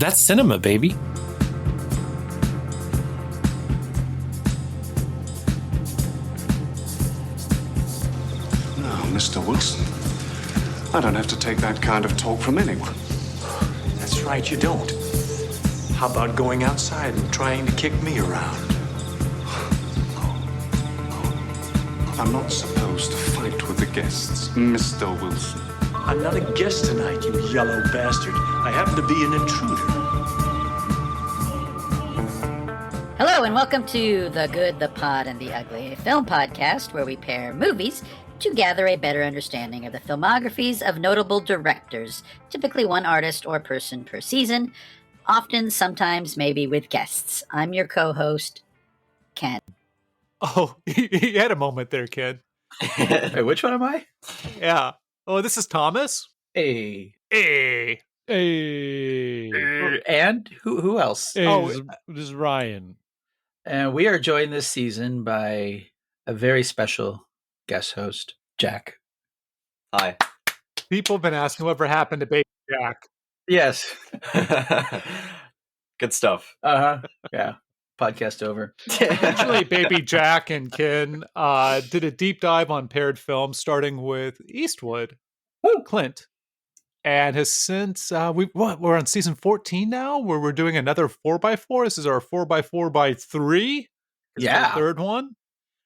That's cinema, baby. No, Mr. Wilson. I don't have to take that kind of talk from anyone. That's right, you don't. How about going outside and trying to kick me around? I'm not supposed to fight with the guests, Mr. Wilson. I'm not a guest tonight, you yellow bastard. I happen to be an intruder. Hello and welcome to The Good, the Pod, and the Ugly, a film podcast where we pair movies to gather a better understanding of the filmographies of notable directors, typically one artist or person per season, often, sometimes, maybe with guests. I'm your co-host, Ken. Oh, you had a moment there, Ken. Wait, which one am I? Yeah. Oh, this is Thomas. Hey. Hey. And who else? This is Ryan. And we are joined this season by a very special guest host, Jack. Hi. People have been asking whatever happened to Baby Jack. Yes. Good stuff. Yeah. Podcast over. Actually, Baby Jack and Ken did a deep dive on paired films, starting with Eastwood, Clint, and has since we're on season 14 now, where we're doing another 4x4. This is our 4x4x3. Yeah, our third one.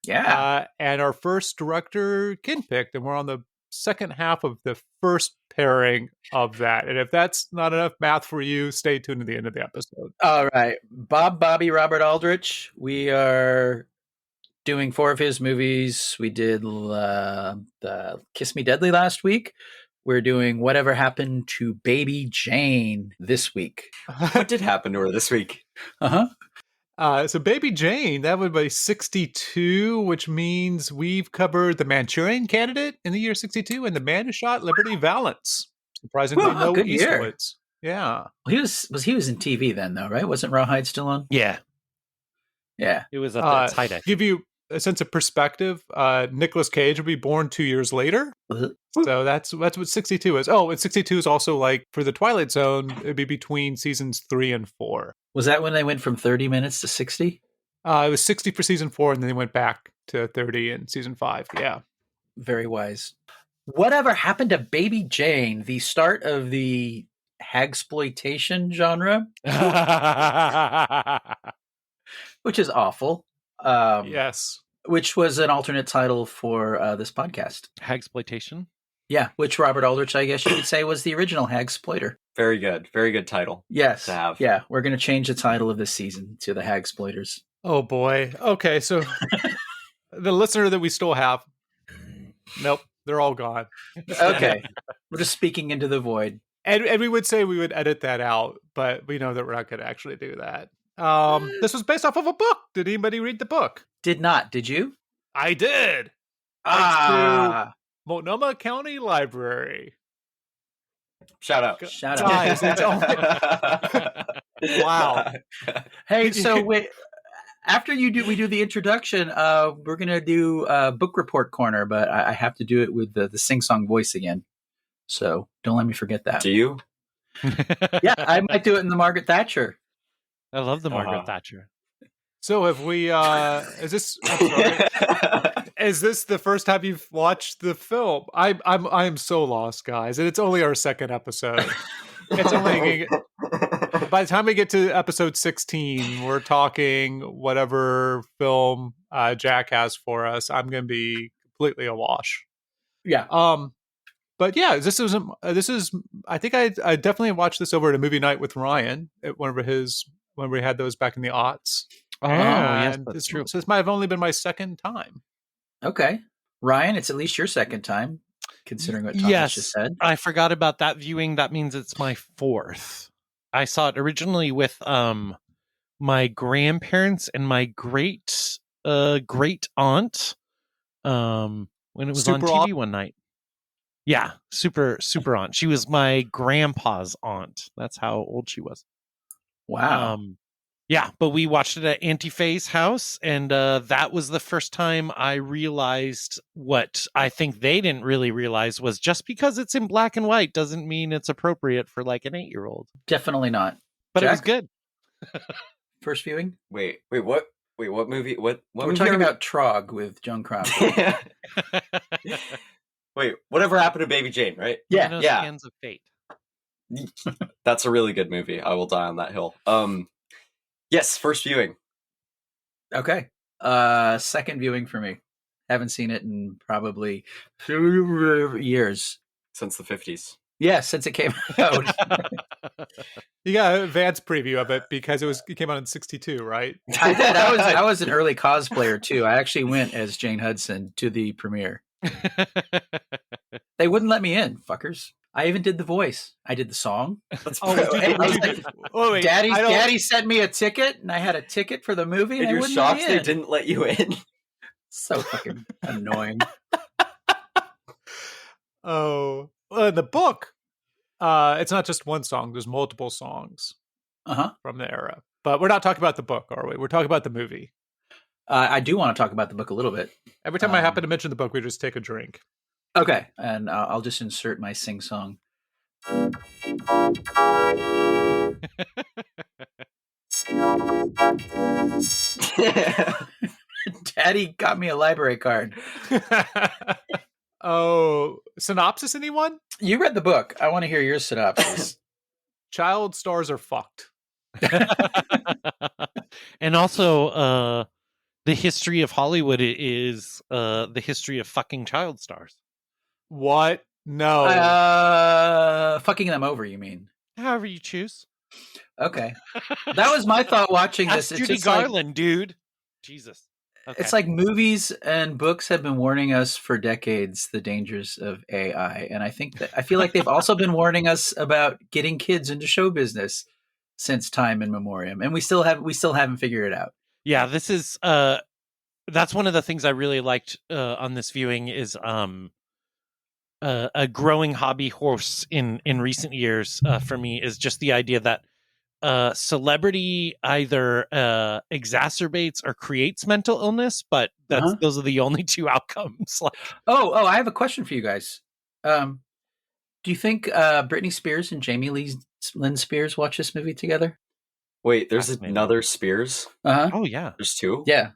Yeah, and our first director Ken picked, and we're on the second half of the first pairing of that. And if that's not enough math for you, stay tuned to the end of the episode. All right. Bobby, Robert Aldrich. We are doing 4 of his movies. We did the Kiss Me Deadly last week. We're doing Whatever Happened to Baby Jane this week. What did happen to her this week? So Baby Jane, that would be 62, which means we've covered The Manchurian Candidate in the year 62 and The Man Who Shot Liberty Valance. Surprisingly, no good Eastwoods. Yeah. Well, he was in TV then, though, right? Wasn't Rawhide still on? Yeah. Yeah. It was at the height. Give you a sense of perspective, Nicolas Cage would be born 2 years later. So that's what 62 is. Oh, and 62 is also like, for The Twilight Zone, it'd be between seasons 3 and 4. Was that when they went from 30 minutes to 60? It was 60 for season 4, and then they went back to 30 in season 5. Yeah. Very wise. Whatever Happened to Baby Jane, the start of the hagsploitation genre, which is awful. Yes. Which was an alternate title for this podcast. Hagsploitation? Yeah, which Robert Aldrich, I guess you could say, was the original hagsploiter. Very good. Very good title. Yes. To have. Yeah, we're going to change the title of this season to the Hagsploiters. Oh, boy. Okay, so the listener that we still have, nope, they're all gone. Okay. We're just speaking into the void. And we would say we would edit that out, but we know that we're not going to actually do that. This was based off of a book. Did anybody read the book? Did not. Did you? I did. Ah. Multnomah County Library. Shout out. Shout out. Guys, it's wow. Hey, so after we do the introduction, we're going to do book report corner, but I have to do it with the sing-song voice again. So don't let me forget that. Do you? Yeah, I might do it in the Margaret Thatcher. I love the Margaret Thatcher. So have we, is this the first time you've watched the film? I'm so lost, guys. And it's only our second episode. It's only, by the time we get to episode 16, we're talking whatever film Jack has for us. I'm going to be completely awash. Yeah. But yeah, this is, I think I definitely watched this over at a movie night with Ryan at when we had those back in the aughts. Oh, yes, that's true. So this might have only been my second time. Okay. Ryan, it's at least your second time, considering what Thomas just said. I forgot about that viewing. That means it's my fourth. I saw it originally with my grandparents and my great aunt when it was on TV one night. Yeah, super aunt. She was my grandpa's aunt. That's how old she was. Wow. Yeah, but we watched it at Auntie Faye's house, and that was the first time I realized what I think they didn't really realize was just because it's in black and white doesn't mean it's appropriate for like an 8-year-old. Definitely not. but it was Jack? good. First viewing? Wait, what? Wait, what movie? What We're movie talking are we- about Trog with Joan Crawford. Wait, whatever happened to Baby Jane, right? Yeah, Domino's yeah. Hands of Fate. That's a really good movie. I will die on that hill. Yes, first viewing. Okay. Second viewing for me. Haven't seen it in probably years. Since the 50s. Yeah, since it came out. You got an advanced preview of it because it came out in '62, right? I did. I was an early cosplayer too. I actually went as Jane Hudson to the premiere. They wouldn't let me in, fuckers. I even did the voice. I did the song. Oh, I was like, wait, Daddy sent me a ticket, and I had a ticket for the movie. And they you're wouldn't let shocked me they in. didn't let you in. So fucking annoying. Oh, in the book, it's not just one song. There's multiple songs from the era. But we're not talking about the book, are we? We're talking about the movie. I do want to talk about the book a little bit. Every time I happen to mention the book, we just take a drink. Okay, and I'll just insert my sing song. Daddy got me a library card. Oh, synopsis, anyone? You read the book. I want to hear your synopsis. Child stars are fucked. And also, the history of Hollywood is the history of fucking child stars. What? No. Fucking them over, you mean? However you choose. Okay. That was my thought watching That's this. Judy just like- Garland, dude. Jesus. Okay. It's like movies and books have been warning us for decades the dangers of AI, and I feel like they've also been warning us about getting kids into show business since time immemorial, and we still haven't figured it out. Yeah, this is that's one of the things I really liked on this viewing is a growing hobby horse in recent years for me is just the idea that celebrity either exacerbates or creates mental illness, but those are the only two outcomes. Like, I have a question for you guys. Do you think Britney Spears and Jamie Lynn Spears watch this movie together? Wait, there's another Spears? Oh yeah, There's two? Yeah.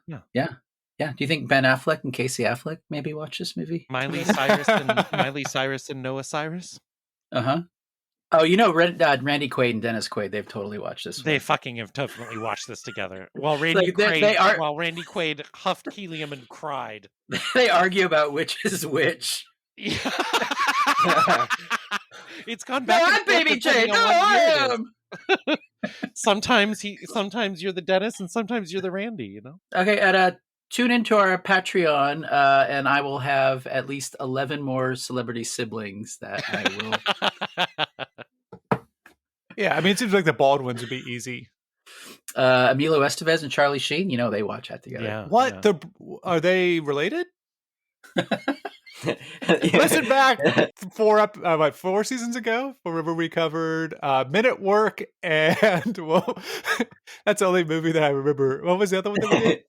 Do you think Ben Affleck and Casey Affleck maybe watch this movie? Miley Cyrus and Noah Cyrus. Oh, you know, Randy Quaid and Dennis Quaid, they've totally watched this. They fucking have definitely watched this together. While Randy Quaid huffed helium and cried. They argue about which is which. Yeah. It's gone back. No, and I'm forth Baby depending Jane. on No, what I year it am. is. Sometimes you're the Dennis, and sometimes you're the Randy. You know. Okay, and tune into our Patreon, and I will have at least 11 more celebrity siblings that I will. Yeah, I mean, it seems like the Baldwins would be easy. Emilio Estevez and Charlie Sheen, you know, they watch that together. Yeah. What? Yeah. Are they related? Listen back 4 seasons ago, wherever we covered Men at Work, and well, that's the only movie that I remember. What was the other one that we did?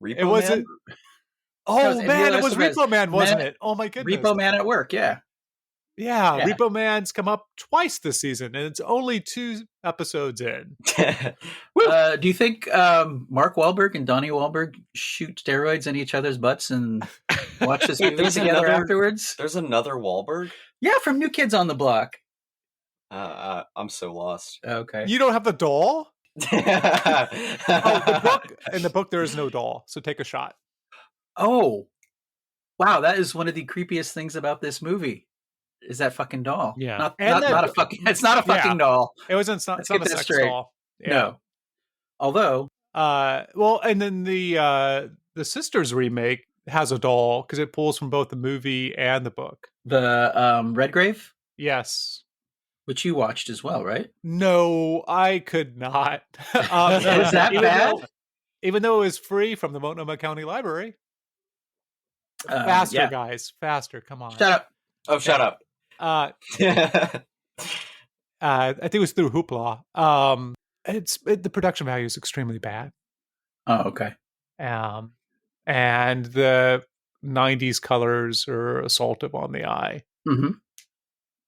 Repo It wasn't. Man? Oh was man, Emilio it was Estevez. Repo Man, wasn't it? Oh my goodness. Repo Man at Work, yeah. Yeah, Yeah. Repo Man's come up twice this season, and it's only 2 episodes in. Do you think Mark Wahlberg and Donnie Wahlberg shoot steroids in each other's butts and watch this movie There's together another- afterwards? There's another Wahlberg? Yeah, from New Kids on the Block. I'm so lost. Okay. You don't have the doll? Oh, the Oh, book. In the book, there is no doll, so take a shot. Oh, wow! That is one of the creepiest things about this movie. Is that fucking doll? Yeah. not And a fucking. It's not a fucking doll. It wasn't. It's not, Let's it's not get a this sex straight. doll. Yeah. No. Although, Well, and then the Sisters remake has a doll because it pulls from both the movie and the book. the Redgrave, Yes. which you watched as well, right? No, I could not. Was that bad? Even though it was free from the Multnomah County Library. Faster, yeah. guys. Faster. Come on. Shut up. oh, shut up. I think it was through Hoopla. The production value is extremely bad. Oh, okay. And the 90s colors are assaultive on the eye. Mm-hmm.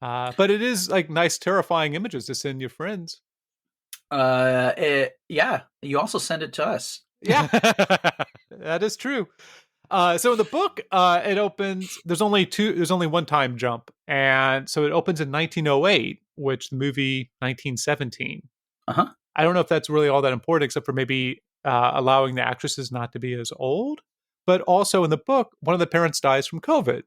But it is like nice, terrifying images to send your friends. Yeah. You also send it to us. Yeah, that is true. So in the book, it opens. There's only one time jump, and so it opens in 1908, which the movie 1917. Uh-huh. I don't know if that's really all that important, except for maybe allowing the actresses not to be as old. But also in the book, one of the parents dies from COVID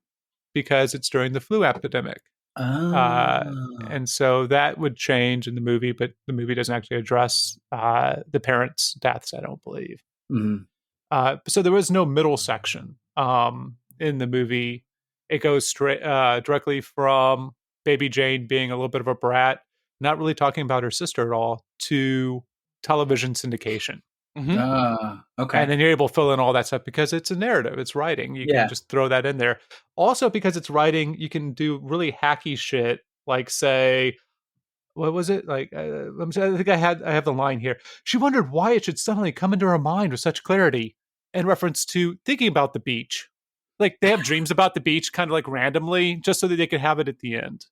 because it's during the flu epidemic. And so that would change in the movie, but the movie doesn't actually address the parents' deaths, I don't believe. Mm-hmm. So there was no middle section in the movie. It goes straight directly from baby Jane being a little bit of a brat, not really talking about her sister at all, to television syndication. Okay. And then you're able to fill in all that stuff because it's a narrative, it's writing. You can just throw that in there. Also, because it's writing, you can do really hacky shit, like say, what was it? Like, I think I have the line here. She wondered why it should suddenly come into her mind with such clarity, in reference to thinking about the beach. Like they have dreams about the beach, kind of like randomly, just so that they could have it at the end.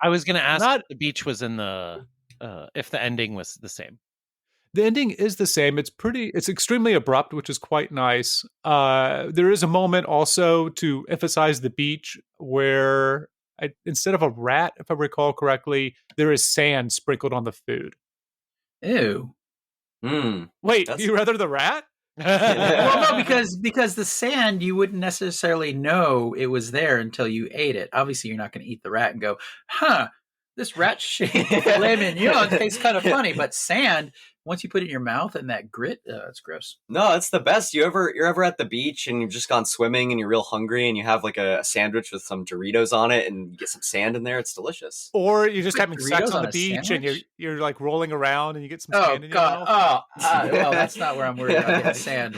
I was going to ask if the beach was in the if the ending was the same. The ending is the same. It's extremely abrupt, which is quite nice. There is a moment also to emphasize the beach where instead of a rat, if I recall correctly, there is sand sprinkled on the food. Ew. Wait, do you rather the rat? Well, no, because the sand, you wouldn't necessarily know it was there until you ate it. Obviously, you're not going to eat the rat and go, this rat shaped filet mignon tastes kind of funny. But sand, once you put it in your mouth and that grit, it's gross. No, it's the best. You're ever at the beach and you've just gone swimming and you're real hungry and you have like a sandwich with some Doritos on it and you get some sand in there. It's delicious. Or you're just having Doritos sex on on the a beach sandwich? and you're like rolling around and you get some sand in your mouth. Well, that's not where I'm worried about getting sand.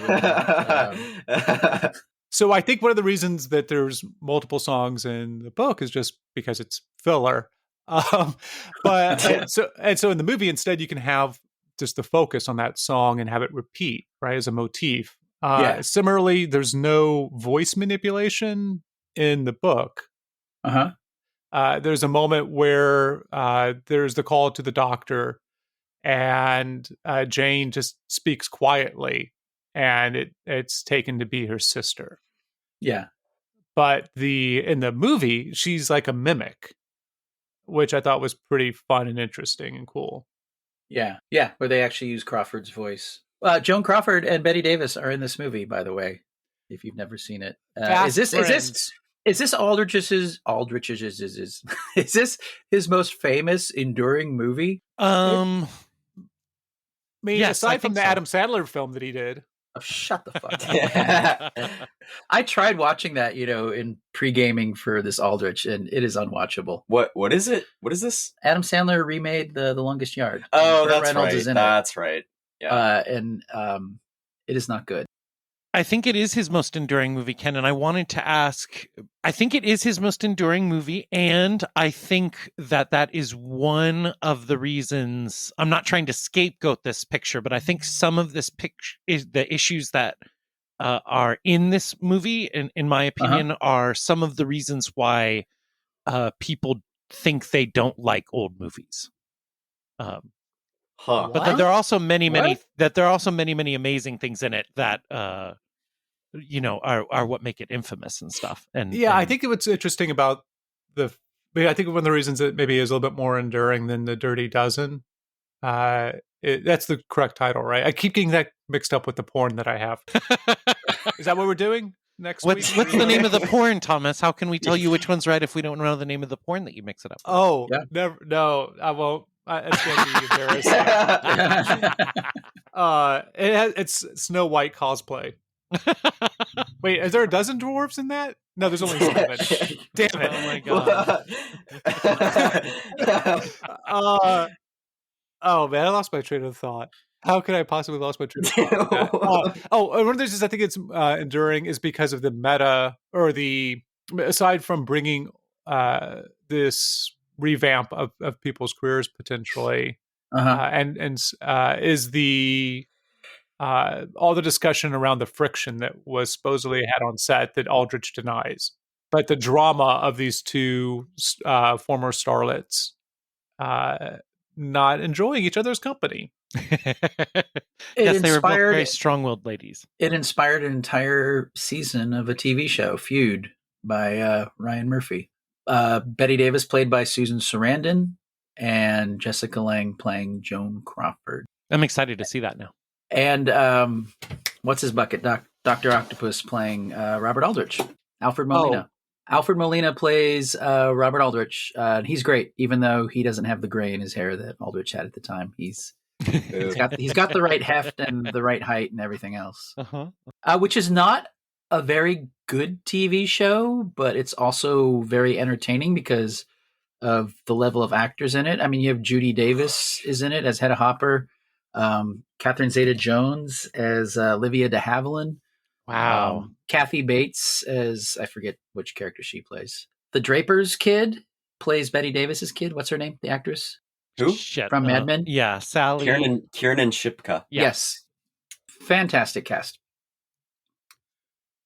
So I think one of the reasons that there's multiple songs in the book is just because it's filler. So in the movie, instead, you can have just the focus on that song and have it repeat, right, as a motif. Similarly, there's no voice manipulation in the book. There's a moment where there's the call to the doctor, and Jane just speaks quietly, and it's taken to be her sister. Yeah. But in the movie, she's like a mimic, which I thought was pretty fun and interesting and cool. Yeah, where they actually use Crawford's voice. Joan Crawford and Bette Davis are in this movie, by the way, if you've never seen it. Is this Aldrich's is this his most famous enduring movie? I mean, yes, aside from the Adam Sandler film that he did. Oh, shut the fuck up. I tried watching that, in pre-gaming for this Aldrich, and it is unwatchable. What is it? What is this? Adam Sandler remade The Longest Yard. Oh, Burt that's Reynolds right. is in That's right. Yeah. And it is not good. I think it is his most enduring movie, Ken, and I wanted to ask, I think it is his most enduring movie, and I think that is one of the reasons, I'm not trying to scapegoat this picture, but I think some of this picture is the issues that are in this movie, in my opinion, are some of the reasons why people think they don't like old movies. But that there are also many amazing things in it that are what make it infamous and stuff. And I think what's interesting about I think one of the reasons that maybe is a little bit more enduring than The Dirty Dozen. That's the correct title, right? I keep getting that mixed up with the porn that I have. Is that what we're doing next week? What's the name of the porn, Thomas? How can we tell you which one's right if we don't know the name of the porn that you mix it up with? Oh, never. No, I won't. It's going to be embarrassing. It's Snow White cosplay. Wait, is there a dozen dwarves in that? No, there's only 7. Damn it! Oh my god! Oh man, I lost my train of thought. How could I possibly lost my train of thought? One of the reasons I think it's enduring is because of the meta, or aside from bringing this revamp of people's careers potentially, and is the all the discussion around the friction that was supposedly had on set that Aldrich denies, but the drama of these two former starlets not enjoying each other's company. Yes, they were both inspired- very strong-willed ladies. It inspired an entire season of a TV show, Feud, by Ryan Murphy. Betty Davis played by Susan Sarandon, and Jessica Lange playing Joan Crawford. I'm excited to see that now. And what's his bucket? Dr. Octopus playing Robert Aldrich. Alfred Molina. Alfred Molina plays Robert Aldrich. He's great, even though he doesn't have the gray in his hair that Aldrich had at the time. He's got the right heft and the right height and everything else. Which is not a very good TV show, but it's also very entertaining because of the level of actors in it. I mean, you have Judy Davis is in it as Hedda Hopper, Catherine Zeta-Jones as Livia de Havilland. Wow. Kathy Bates as, I forget which character she plays. The Draper's kid plays Betty Davis's kid. What's her name? The actress? Who? Shit. From Mad Men? Yeah, Sally. Kiernan Shipka. Yeah. Yes. Fantastic cast.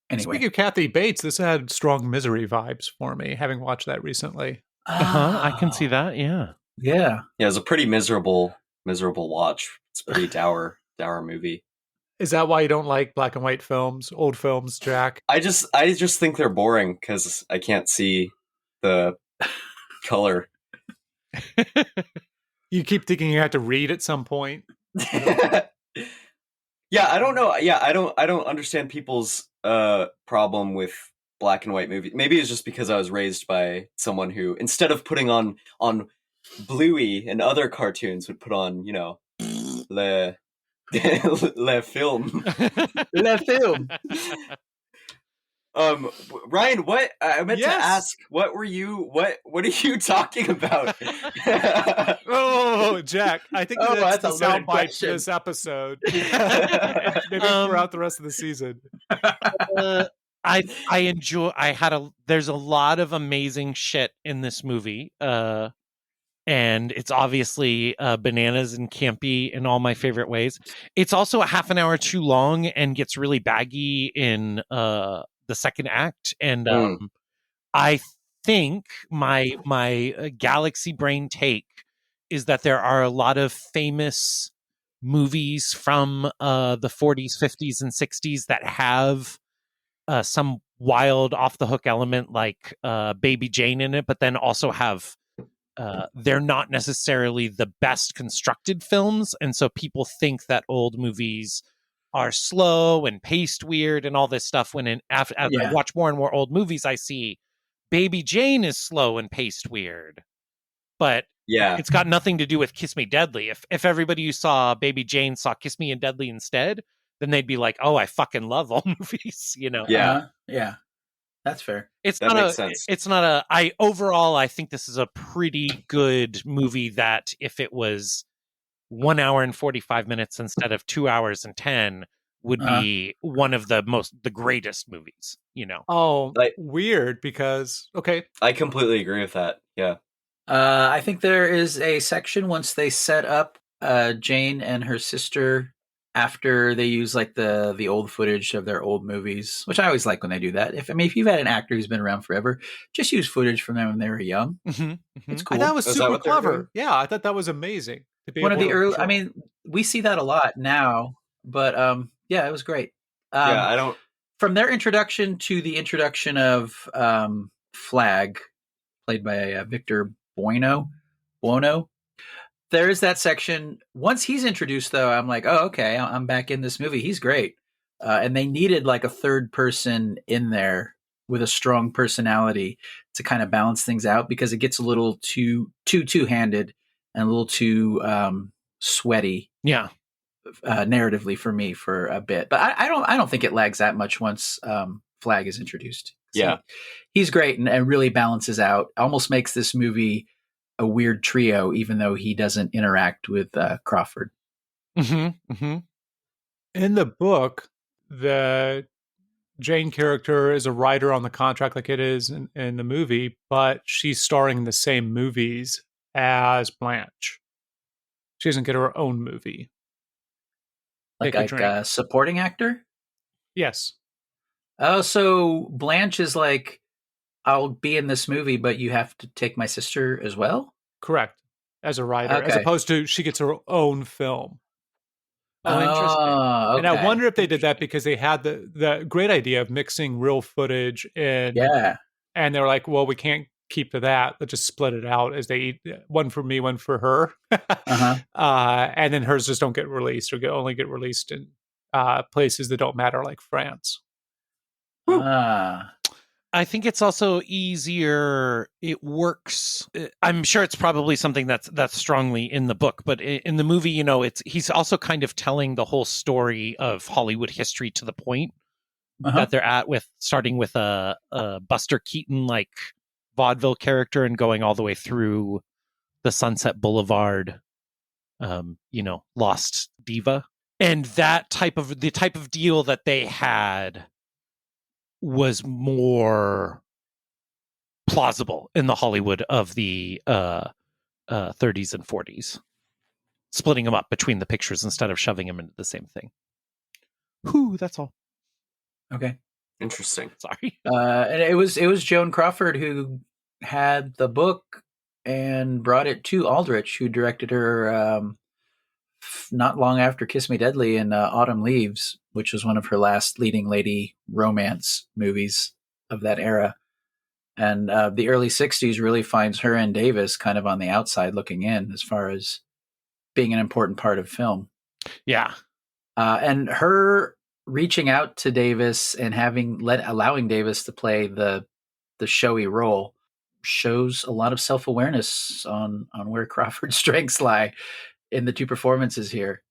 Anyway. Speaking of Kathy Bates, this had strong Misery vibes for me, having watched that recently. I can see that. Yeah. Yeah. Yeah, it was a pretty miserable watch. It's a pretty dour movie. Is that why you don't like black and white films, old films, Jack? I just think they're boring because I can't see the color. You keep thinking you have to read at some point. Yeah, I don't know. Yeah, I don't understand people's problem with black and white movies. Maybe it's just because I was raised by someone who, instead of putting on Bluey and other cartoons, would put on, Le Film. Le Film. Ryan, what I meant to ask, what are you talking about? Oh, Jack, I think that's the that's a loaded soundbite question. for this episode. Maybe throughout the rest of the season. I enjoy. There's a lot of amazing shit in this movie, and it's obviously bananas and campy in all my favorite ways. It's also a half an hour too long and gets really baggy in the second act, and I think my galaxy brain take is that there are a lot of famous movies from the 40s, 50s, and 60s that have some wild off the hook element like Baby Jane in it, but then also have they're not necessarily the best constructed films, and so people think that old movies are slow and paced weird and all this stuff. When as I watch more and more old movies, I see Baby Jane is slow and paced weird, but it's got nothing to do with Kiss Me Deadly. If everybody who saw Baby Jane saw Kiss Me and Deadly instead, then they'd be like, "Oh, I fucking love all movies," Yeah, that's fair. It's that makes sense. It's not a. Overall, I think this is a pretty good movie. That if it was 1 hour and 45 minutes instead of 2 hours and 10, would be one of the greatest movies. Oh, weird because I completely agree with that. Yeah. I think there is a section once they set up Jane and her sister after they use like the old footage of their old movies, which I always like when they do that. If you've had an actor who's been around forever, just use footage from them when they were young. It's cool. I thought it was super clever. Yeah, I thought that was amazing. One of the early, I mean, we see that a lot now, but it was great. I don't. From their introduction to the introduction of Flag, played by Victor Buono. There is that section. Once he's introduced, though, I'm like, oh, okay, I'm back in this movie. He's great. And they needed like a third person in there with a strong personality to kind of balance things out because it gets a little too two-handed and a little too sweaty. Yeah. Narratively for me for a bit. But I don't think it lags that much once Flag is introduced. Yeah. He's great and really balances out. Almost makes this movie a weird trio, even though he doesn't interact with Crawford. In the book, the Jane character is a writer on the contract like it is in the movie, but she's starring in the same movies as Blanche. She doesn't get her own movie. Like a supporting actor? Yes. Oh, so Blanche is like, I'll be in this movie, but you have to take my sister as well? Correct. as a writer, as Okay. opposed to she gets her own film. Oh, interesting. Okay. And I wonder if they did that because they had the great idea of mixing real footage and and they're like, well, we can't keep to that. Let's just split it out as they eat, one for me, one for her. And then hers just don't get released or only get released in places that don't matter, like France. I think it's also easier. It works. I'm sure it's probably something that's strongly in the book, but in the movie, he's also kind of telling the whole story of Hollywood history to the point that they're at, with starting with a Buster Keaton like vaudeville character and going all the way through the Sunset Boulevard, lost diva, and the type of deal that they had was more plausible in the Hollywood of the 30s and 40s, splitting them up between the pictures instead of shoving them into the same thing. That's all. Okay. Interesting. Sorry. And it was Joan Crawford who had the book and brought it to Aldrich, who directed her not long after Kiss Me Deadly in Autumn Leaves, which was one of her last leading lady romance movies of that era. And the early 60s really finds her and Davis kind of on the outside looking in as far as being an important part of film. Yeah. And her reaching out to Davis and allowing Davis to play the showy role shows a lot of self-awareness on where Crawford's strengths lie in the two performances here.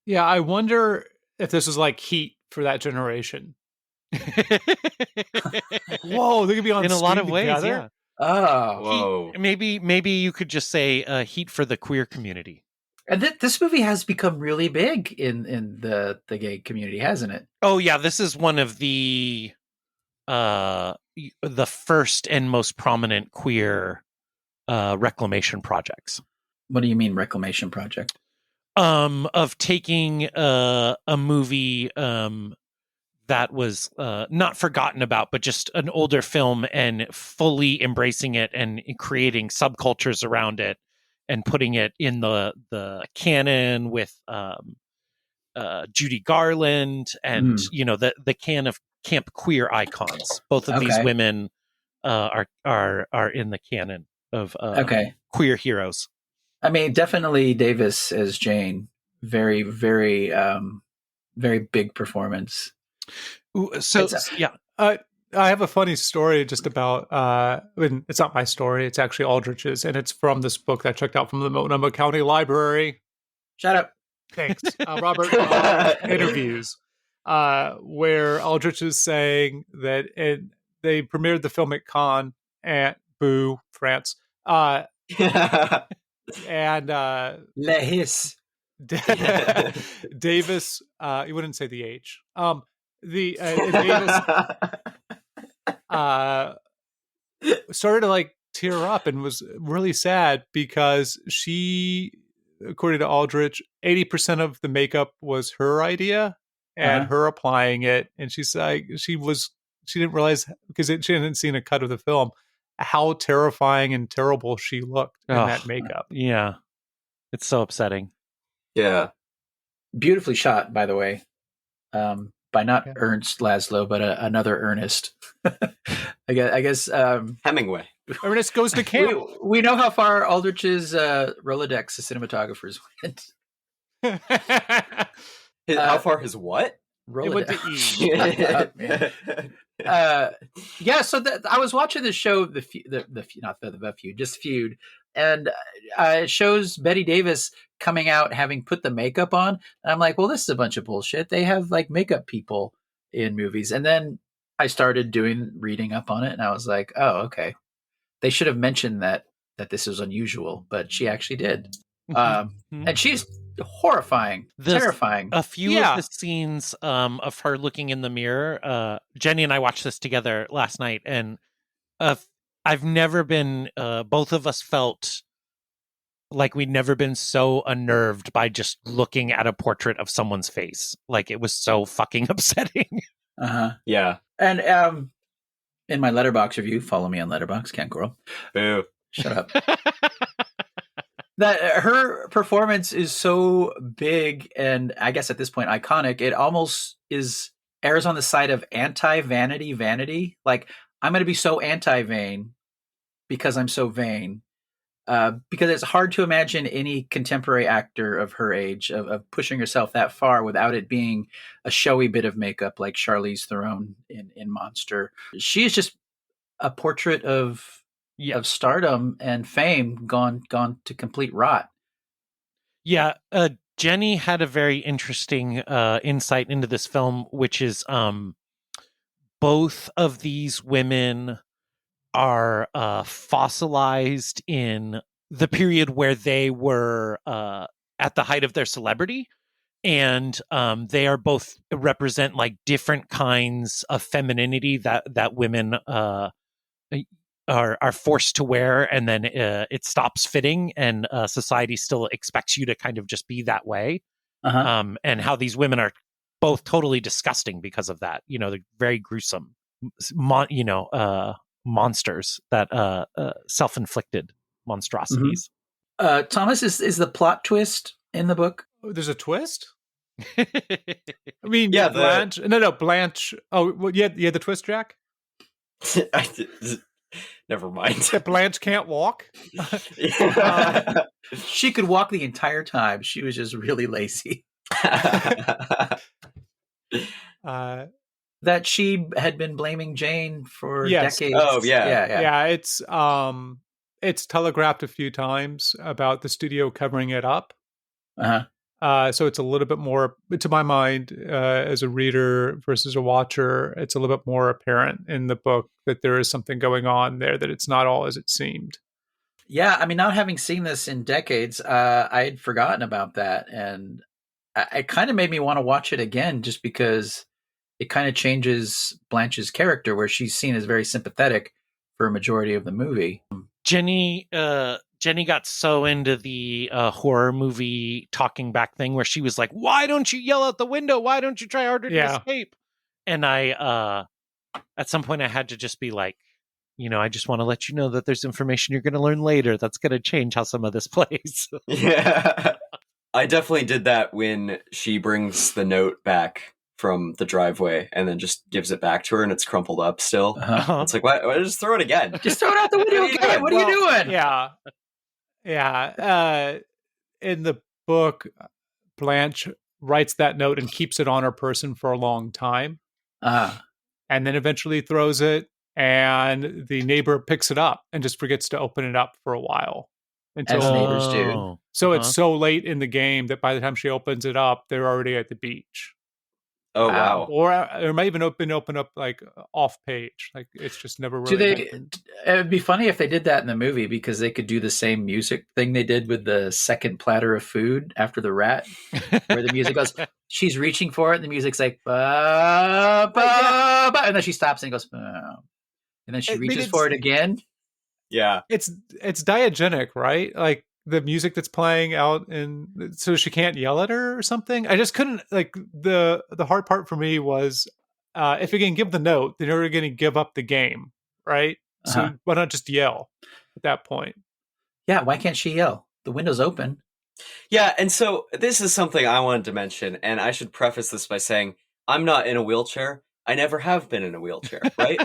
Yeah, I wonder if this was like Heat for that generation. Whoa, they could be on in a lot of together? ways. Yeah. Oh, whoa. Maybe you could just say Heat for the queer community. And this movie has become really big in the gay community, hasn't it? Oh yeah, this is one of the first and most prominent queer reclamation projects. What do you mean reclamation project? Of taking a movie that was not forgotten about, but just an older film, and fully embracing it and creating subcultures around it and putting it in the canon with Judy Garland and the can of camp queer icons. Both of these women are in the canon of queer heroes. I mean, definitely Davis as Jane. Very, very, very big performance. I have a funny story just about, it's not my story, it's actually Aldrich's, and it's from this book that I checked out from the Multnomah County Library. Shut up. Thanks. Robert interviews, where Aldrich is saying that they premiered the film at Cannes at Boo, France. And Le Hiss. Davis, you wouldn't say the H. Davis started to like tear up and was really sad because she, according to Aldrich, 80% of the makeup was her idea and her applying it. And she's like, she didn't realize, because she hadn't seen a cut of the film, how terrifying and terrible she looked in that makeup. Yeah. It's so upsetting. Yeah. Beautifully shot, by the way. By not Ernst Laszlo, but another Ernest. I guess Hemingway. Ernest goes to camp. We know how far Aldrich's Rolodex of cinematographers went. How far his what? It went to E. So I was watching the show, Feud, and it shows Bette Davis coming out having put the makeup on, and I'm like, well, this is a bunch of bullshit. They have like makeup people in movies, and then I started reading up on it, and I was like, oh, okay, they should have mentioned that this was unusual, but she actually did. And she's horrifying, terrifying. A few of the scenes of her looking in the mirror, Jenny and I watched this together last night, and I've never been, both of us felt like we'd never been so unnerved by just looking at a portrait of someone's face. Like, it was so fucking upsetting. Yeah. And in my Letterboxd review, follow me on Letterboxd, Ken Coral. Boo. Shut up. that her performance is so big and I guess at this point iconic. It almost errs on the side of vanity. Like, I'm going to be so anti-vain because I'm so vain. Because it's hard to imagine any contemporary actor of her age of pushing herself that far without it being a showy bit of makeup like Charlize Theron in Monster. She is just a portrait of stardom and fame gone to complete rot. Yeah, Jenny had a very interesting insight into this film, which is both of these women are fossilized in the period where they were at the height of their celebrity, and they are both represent like different kinds of femininity that women are forced to wear, and then it stops fitting, and society still expects you to kind of just be that way. And how these women are both totally disgusting because of that. You know, they're very gruesome, monsters that self-inflicted monstrosities. Thomas, is the plot twist in the book? Oh, there's a twist? I mean, Yeah, Blanche. No, Blanche. Oh, well, yeah, the twist, Jack. Never mind. That Blanche can't walk. She could walk the entire time. She was just really lazy. That she had been blaming Jane for decades. Oh, yeah. Yeah. It's telegraphed a few times about the studio covering it up. So it's a little bit more, to my mind, as a reader versus a watcher, it's a little bit more apparent in the book that there is something going on there, that it's not all as it seemed. Yeah, I mean, not having seen this in decades, I had forgotten about that. And it kind of made me want to watch it again, just because it kind of changes Blanche's character, where she's seen as very sympathetic for a majority of the movie. Jenny got so into the horror movie talking back thing where she was like, "Why don't you yell out the window? Why don't you try harder to escape?" And I, at some point, I had to just be like, I just want to let you know that there's information you're going to learn later that's going to change how some of this plays. Yeah, I definitely did that when she brings the note back from the driveway and then just gives it back to her, and it's crumpled up still. It's like, why just throw it again? Just throw it out the window again. What are you doing? Yeah. In the book, Blanche writes that note and keeps it on her person for a long time. And then eventually throws it, and the neighbor picks it up and just forgets to open it up for a while. As neighbors do. So it's so late in the game that by the time she opens it up, they're already at the beach. Oh, wow. Or it might even open up like off page. Like, it's just never really happened. It would be funny if they did that in the movie, because they could do the same music thing they did with the second platter of food after the rat, where the music goes, she's reaching for it, and the music's like, ba, ba, ba, and then she stops and goes, ba, and then she reaches for it again. Yeah. It's diagenic, right? Like, the music that's playing out, and so she can't yell at her or something. I just couldn't, like, the hard part for me was, if you're going to give the note, then you're going to give up the game, right? So why not just yell at that point? Yeah, why can't she yell? The window's open. Yeah, and so this is something I wanted to mention, and I should preface this by saying I'm not in a wheelchair. I never have been in a wheelchair, right?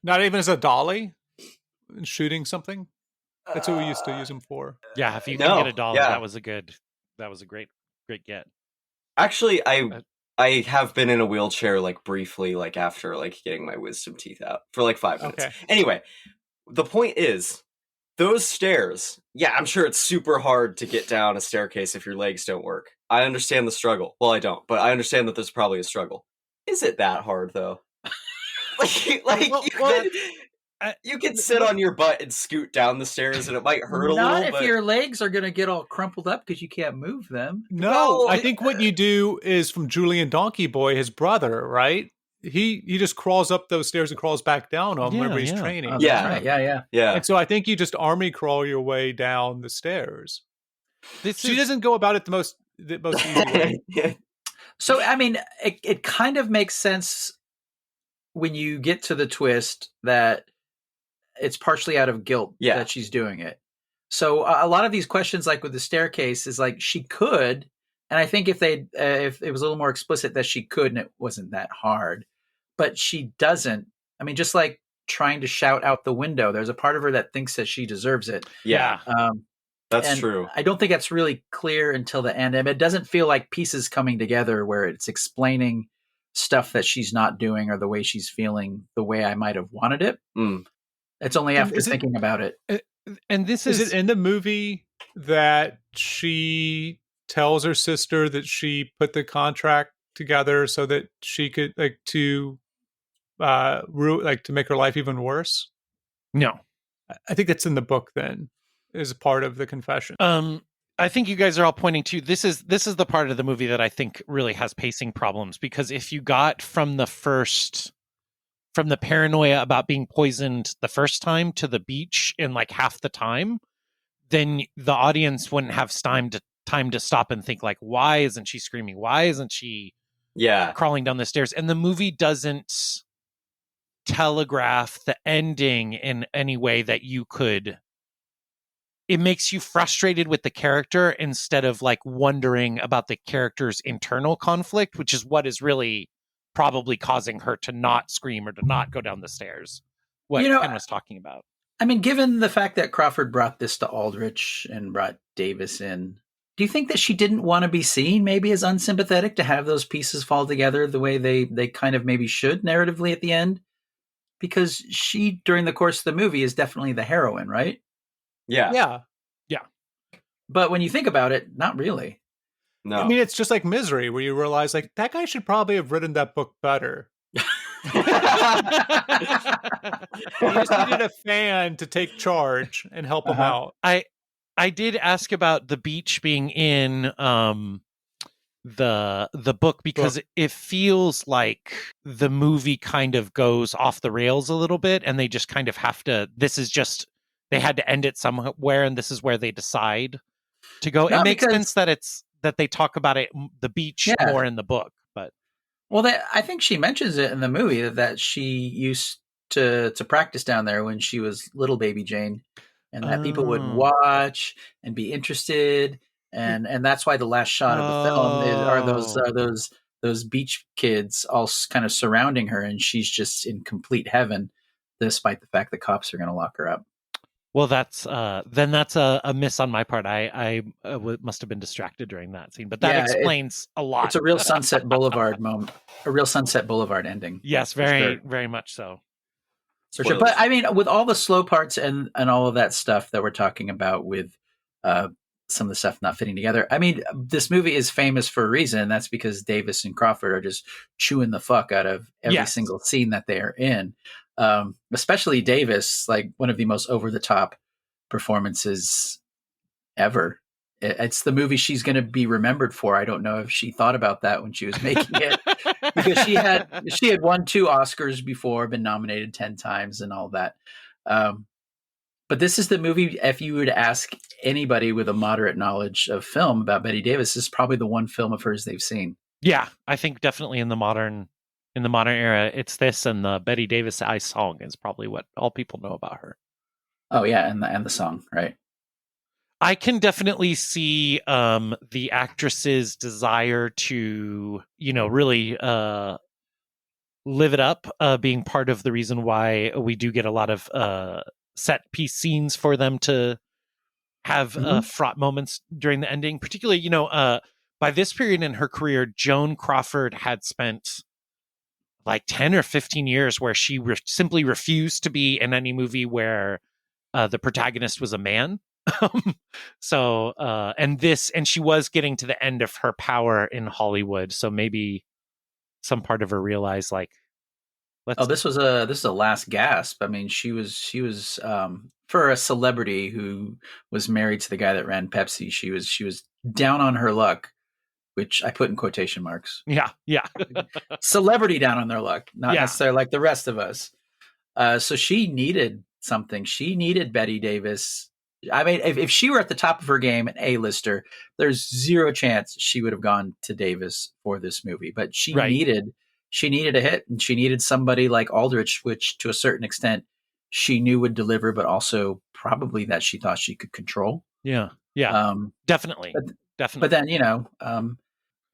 Not even as a dolly shooting something? That's what we used to use them for. Yeah, if you can get a dollar, that was a great get. Actually, I have been in a wheelchair, like, briefly, like, after, like, getting my wisdom teeth out for like 5 minutes. Okay. Anyway, the point is, those stairs, yeah, I'm sure it's super hard to get down a staircase if your legs don't work. I understand the struggle. Well, I don't, but I understand that there's probably a struggle. Is it that hard, though? You can sit on your butt and scoot down the stairs, and it might hurt a little. Not if your legs are going to get all crumpled up because you can't move them. No, I think what you do is, from Julian Donkey Boy, his brother, right? He just crawls up those stairs and crawls back down them whenever he's training. Oh, right. Yeah. And so I think you just army crawl your way down the stairs. She doesn't go about it the most easy way. So, I mean, it kind of makes sense when you get to the twist that it's partially out of guilt that she's doing it. So a lot of these questions, like with the staircase, is like she could, and I think if if it was a little more explicit that she could, and it wasn't that hard, but she doesn't. I mean, just like trying to shout out the window, there's a part of her that thinks that she deserves it. Yeah, that's And true. I don't think that's really clear until the end. And it doesn't feel like pieces coming together where it's explaining stuff that she's not doing or the way she's feeling the way I might have wanted it. It's only after thinking about it. And this is it in the movie that she tells her sister that she put the contract together so that she could to make her life even worse? No. I think that's in the book then, is part of the confession. I think you guys are all pointing to this is the part of the movie that I think really has pacing problems, because if you got from the paranoia about being poisoned the first time to the beach in like half the time, then the audience wouldn't have time to stop and think like, why isn't she screaming? Why isn't she crawling down the stairs? And the movie doesn't telegraph the ending in any way that you could. It makes you frustrated with the character instead of like wondering about the character's internal conflict, which is what is really probably causing her to not scream or to not go down the stairs. What Ken was talking about. I mean, given the fact that Crawford brought this to Aldrich and brought Davis in, do you think that she didn't want to be seen maybe as unsympathetic, to have those pieces fall together the way they kind of maybe should narratively at the end? Because she, during the course of the movie, is definitely the heroine, right? Yeah. But when you think about it, not really. No. I mean, it's just like Misery, where you realize like that guy should probably have written that book better. He just needed a fan to take charge and help him out. I did ask about the beach being in the book because it feels like the movie kind of goes off the rails a little bit, and they just kind of have to. They had to end it somewhere, and this is where they decide to go. It makes sense that they talk about the beach more in the book, but I think she mentions it in the movie that she used to practice down there when she was little baby Jane, and that people would watch and be interested, and that's why the last shot of the film are those beach kids all kind of surrounding her, and she's just in complete heaven, despite the fact the cops are going to lock her up. Well, that's a miss on my part. I must have been distracted during that scene, but that explains a lot. It's a real Sunset Boulevard moment, a real Sunset Boulevard ending. Yes, very much so. For sure. But I mean, with all the slow parts and all of that stuff that we're talking about, with some of the stuff not fitting together, I mean, this movie is famous for a reason, and that's because Davis and Crawford are just chewing the fuck out of every single scene that they are in. Especially Davis, like one of the most over-the-top performances ever. It's the movie she's going to be remembered for. I don't know if she thought about that when she was making it, because she had won 2 Oscars before, been nominated 10 times and all that. But this is the movie, if you would ask anybody with a moderate knowledge of film about Bette Davis, this is probably the one film of hers they've seen. Yeah, I think definitely in the modern era, it's this, and the Bette Davis "I" song is probably what all people know about her. Oh yeah, and the song, right? I can definitely see the actress's desire to, really live it up, being part of the reason why we do get a lot of set piece scenes for them to have fraught moments during the ending. Particularly, by this period in her career, Joan Crawford had spent like 10 or 15 years where she simply refused to be in any movie where the protagonist was a man. And she was getting to the end of her power in Hollywood. So maybe some part of her realized like, this was a last gasp. I mean, she was for a celebrity who was married to the guy that ran Pepsi, she was down on her luck, which I put in quotation marks. Yeah. Celebrity down on their luck, not necessarily like the rest of us. So she needed something. She needed Bette Davis. I mean, if she were at the top of her game, an A-lister, there's zero chance she would have gone to Davis for this movie. But she needed a hit, and she needed somebody like Aldrich, which to a certain extent she knew would deliver, but also probably that she thought she could control. Yeah. Yeah. Definitely. But Definitely. then,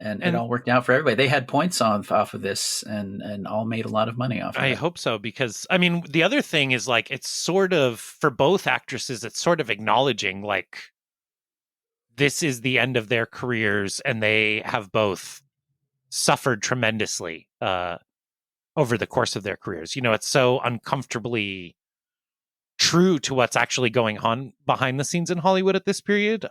and it all worked out for everybody. They had points off of this and all made a lot of money off of it. I hope so, because I mean, the other thing is like, it's sort of, for both actresses, it's sort of acknowledging like this is the end of their careers, and they have both suffered tremendously over the course of their careers. You know, it's so uncomfortably true to what's actually going on behind the scenes in Hollywood at this period.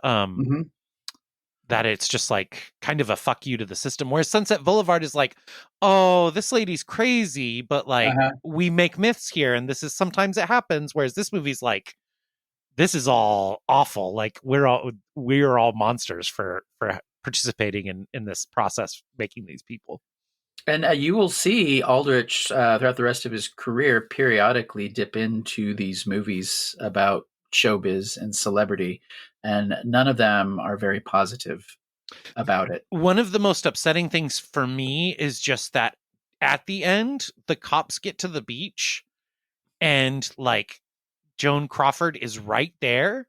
That it's just like kind of a fuck you to the system. Whereas Sunset Boulevard is like, oh, this lady's crazy, but like we make myths here, and this is sometimes it happens. Whereas this movie's like, this is all awful. Like we're all monsters for participating in this process, making these people. And you will see Aldrich throughout the rest of his career periodically dip into these movies about showbiz and celebrity, and none of them are very positive about it. One of the most upsetting things for me is just that at the end, the cops get to the beach and like Joan Crawford is right there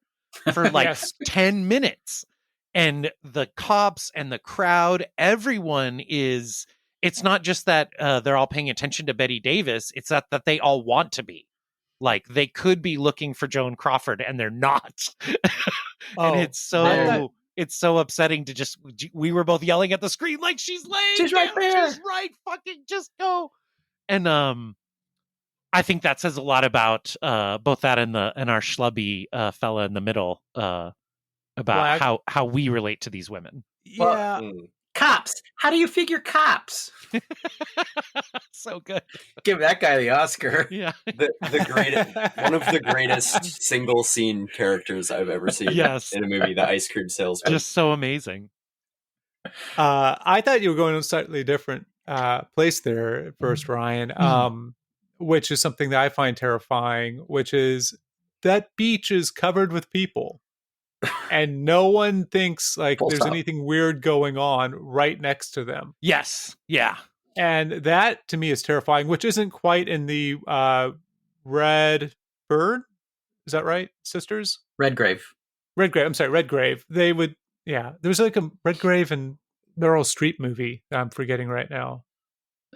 for like 10 minutes. And the cops and the crowd, everyone is, it's not just that they're all paying attention to Bette Davis. It's that they all want to be. Like they could be looking for Joan Crawford and they're not. And it's so upsetting to just, we were both yelling at the screen like, she's laying She's right there. She's right, fucking just go. And I think that says a lot about both that and our schlubby fella in the middle about how we relate to these women. Yeah. Cops. How do you figure cops? So good. Give that guy the Oscar. Yeah. The greatest, one of the greatest single scene characters I've ever seen in a movie, the ice cream salesman. Just so amazing. I thought you were going to a slightly different place there at first, Ryan, which is something that I find terrifying, which is that beach is covered with people. And no one thinks like there's anything weird going on right next to them. Yes. Yeah. And that to me is terrifying, which isn't quite in the Red Bird. Is that right, sisters? Redgrave. I'm sorry, Redgrave. They would, there was like a Redgrave and Meryl Streep movie that I'm forgetting right now.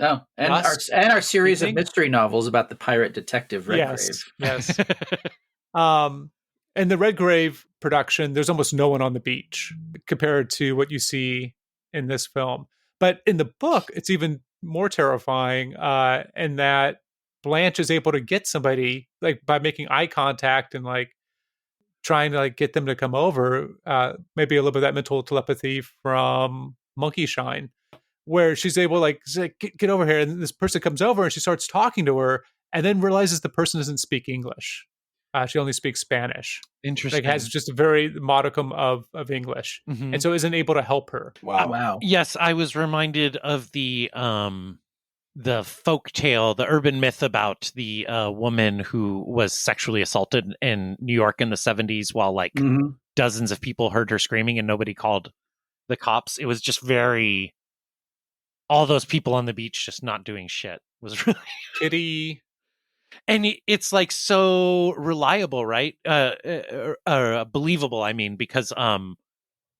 Oh, and our series of mystery novels about the pirate detective Redgrave. Yes. In the Redgrave production, there's almost no one on the beach compared to what you see in this film. But in the book, it's even more terrifying in that Blanche is able to get somebody like by making eye contact and like trying to like get them to come over. Maybe a little bit of that mental telepathy from Monkey Shine, where she's able like get over here, and this person comes over and she starts talking to her, and then realizes the person doesn't speak English. She only speaks Spanish. Interesting. Like has just a very modicum of English, and so isn't able to help her. Wow. Yes, I was reminded of the folk tale, the urban myth about the woman who was sexually assaulted in New York in the 70s, while like dozens of people heard her screaming and nobody called the cops. It was just very, all those people on the beach just not doing shit was really Kitty. And it's like so reliable, right? Believable, I mean, because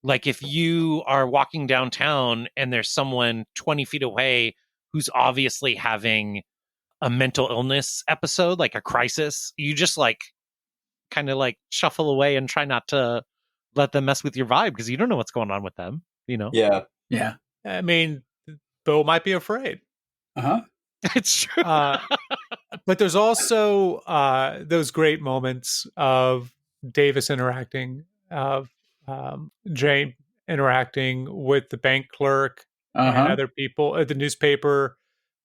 like if you are walking downtown and there's someone 20 feet away who's obviously having a mental illness episode, like a crisis, you just like kind of like shuffle away and try not to let them mess with your vibe because you don't know what's going on with them, you know? Yeah. I mean, Bill might be afraid. It's true. But there's also those great moments of Davis interacting, of Jane interacting with the bank clerk and other people at the newspaper,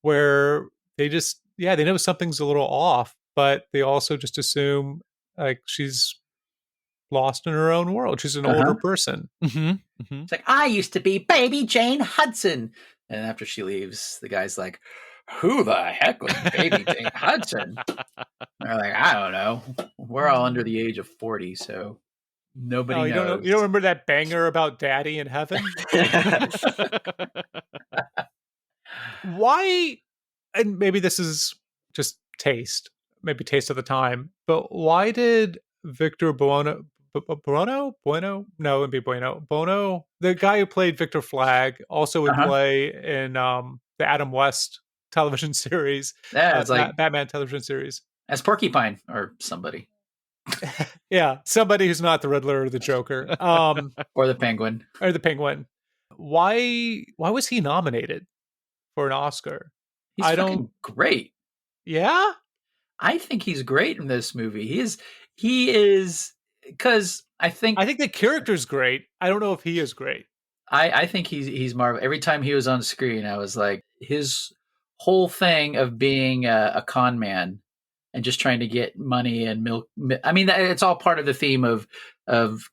where they just, they know something's a little off, but they also just assume like she's lost in her own world. She's an older person. It's like, I used to be baby Jane Hudson. And after she leaves, the guy's like, who the heck was baby Jane Hudson? And they're like, I don't know. We're all under the age of 40, so nobody knows. You don't remember that banger about Daddy in Heaven? Why, and maybe this is just taste, maybe taste of the time, but why did Victor Buono. Bueno? No, it wouldn't be Bueno. Bono, the guy who played Victor Flagg, also would play in the Adam West television series, Yeah, it's like Batman television series. as Porcupine or somebody. Yeah, somebody who's not the Riddler or the Joker. Or the Penguin. Or the Penguin. Why was he nominated for an Oscar? He's fucking great. Yeah? I think he's great in this movie. He is because I think the character's great. I don't know if he is great. I think he's Marvel. Every time he was on screen, I was like, his whole thing of being a con man and just trying to get money and milk. I mean, it's all part of the theme of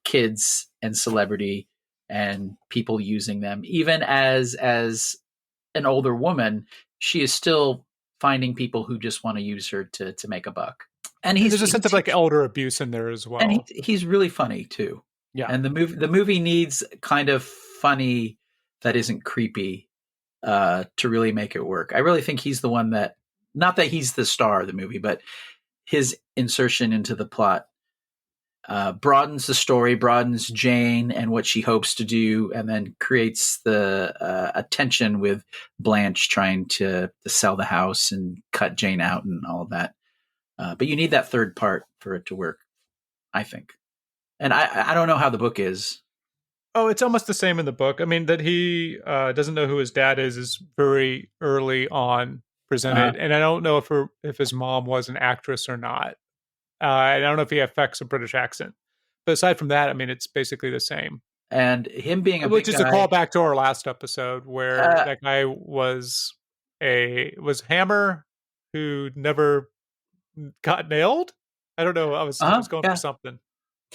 kids and celebrity and people using them. Even as an older woman, she is still finding people who just want to use her to make a buck. And there's a sense of like elder abuse in there as well. And he's really funny too. Yeah. And the movie needs kind of funny that isn't creepy to really make it work. I really think he's the one that, not that he's the star of the movie, but his insertion into the plot broadens the story, broadens Jane and what she hopes to do, and then creates the a tension with Blanche trying to sell the house and cut Jane out and all of that. But you need that third part for it to work, I think. And I don't know how the book is. Oh, it's almost the same in the book. I mean, that he doesn't know who his dad is very early on presented. And I don't know if his mom was an actress or not. I don't know if he affects a British accent. But aside from that, I mean, it's basically the same. And him being which is a callback to our last episode where that guy was Hammer who never got nailed. I don't know. I was going for something.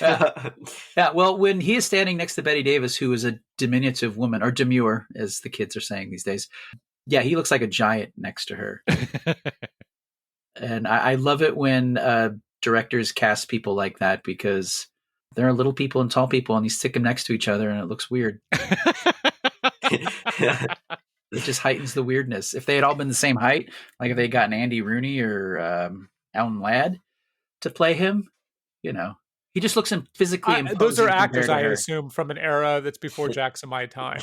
Yeah. Well, when he is standing next to Betty Davis, who is a diminutive woman, or demure, as the kids are saying these days. Yeah, he looks like a giant next to her. And I love it when directors cast people like that, because there are little people and tall people, and you stick them next to each other, and it looks weird. It just heightens the weirdness. If they had all been the same height, like if they had gotten Andy Rooney or Alan Ladd to play him, he just looks physically imposing. Those are actors, I assume, from an era that's before Jackson my time.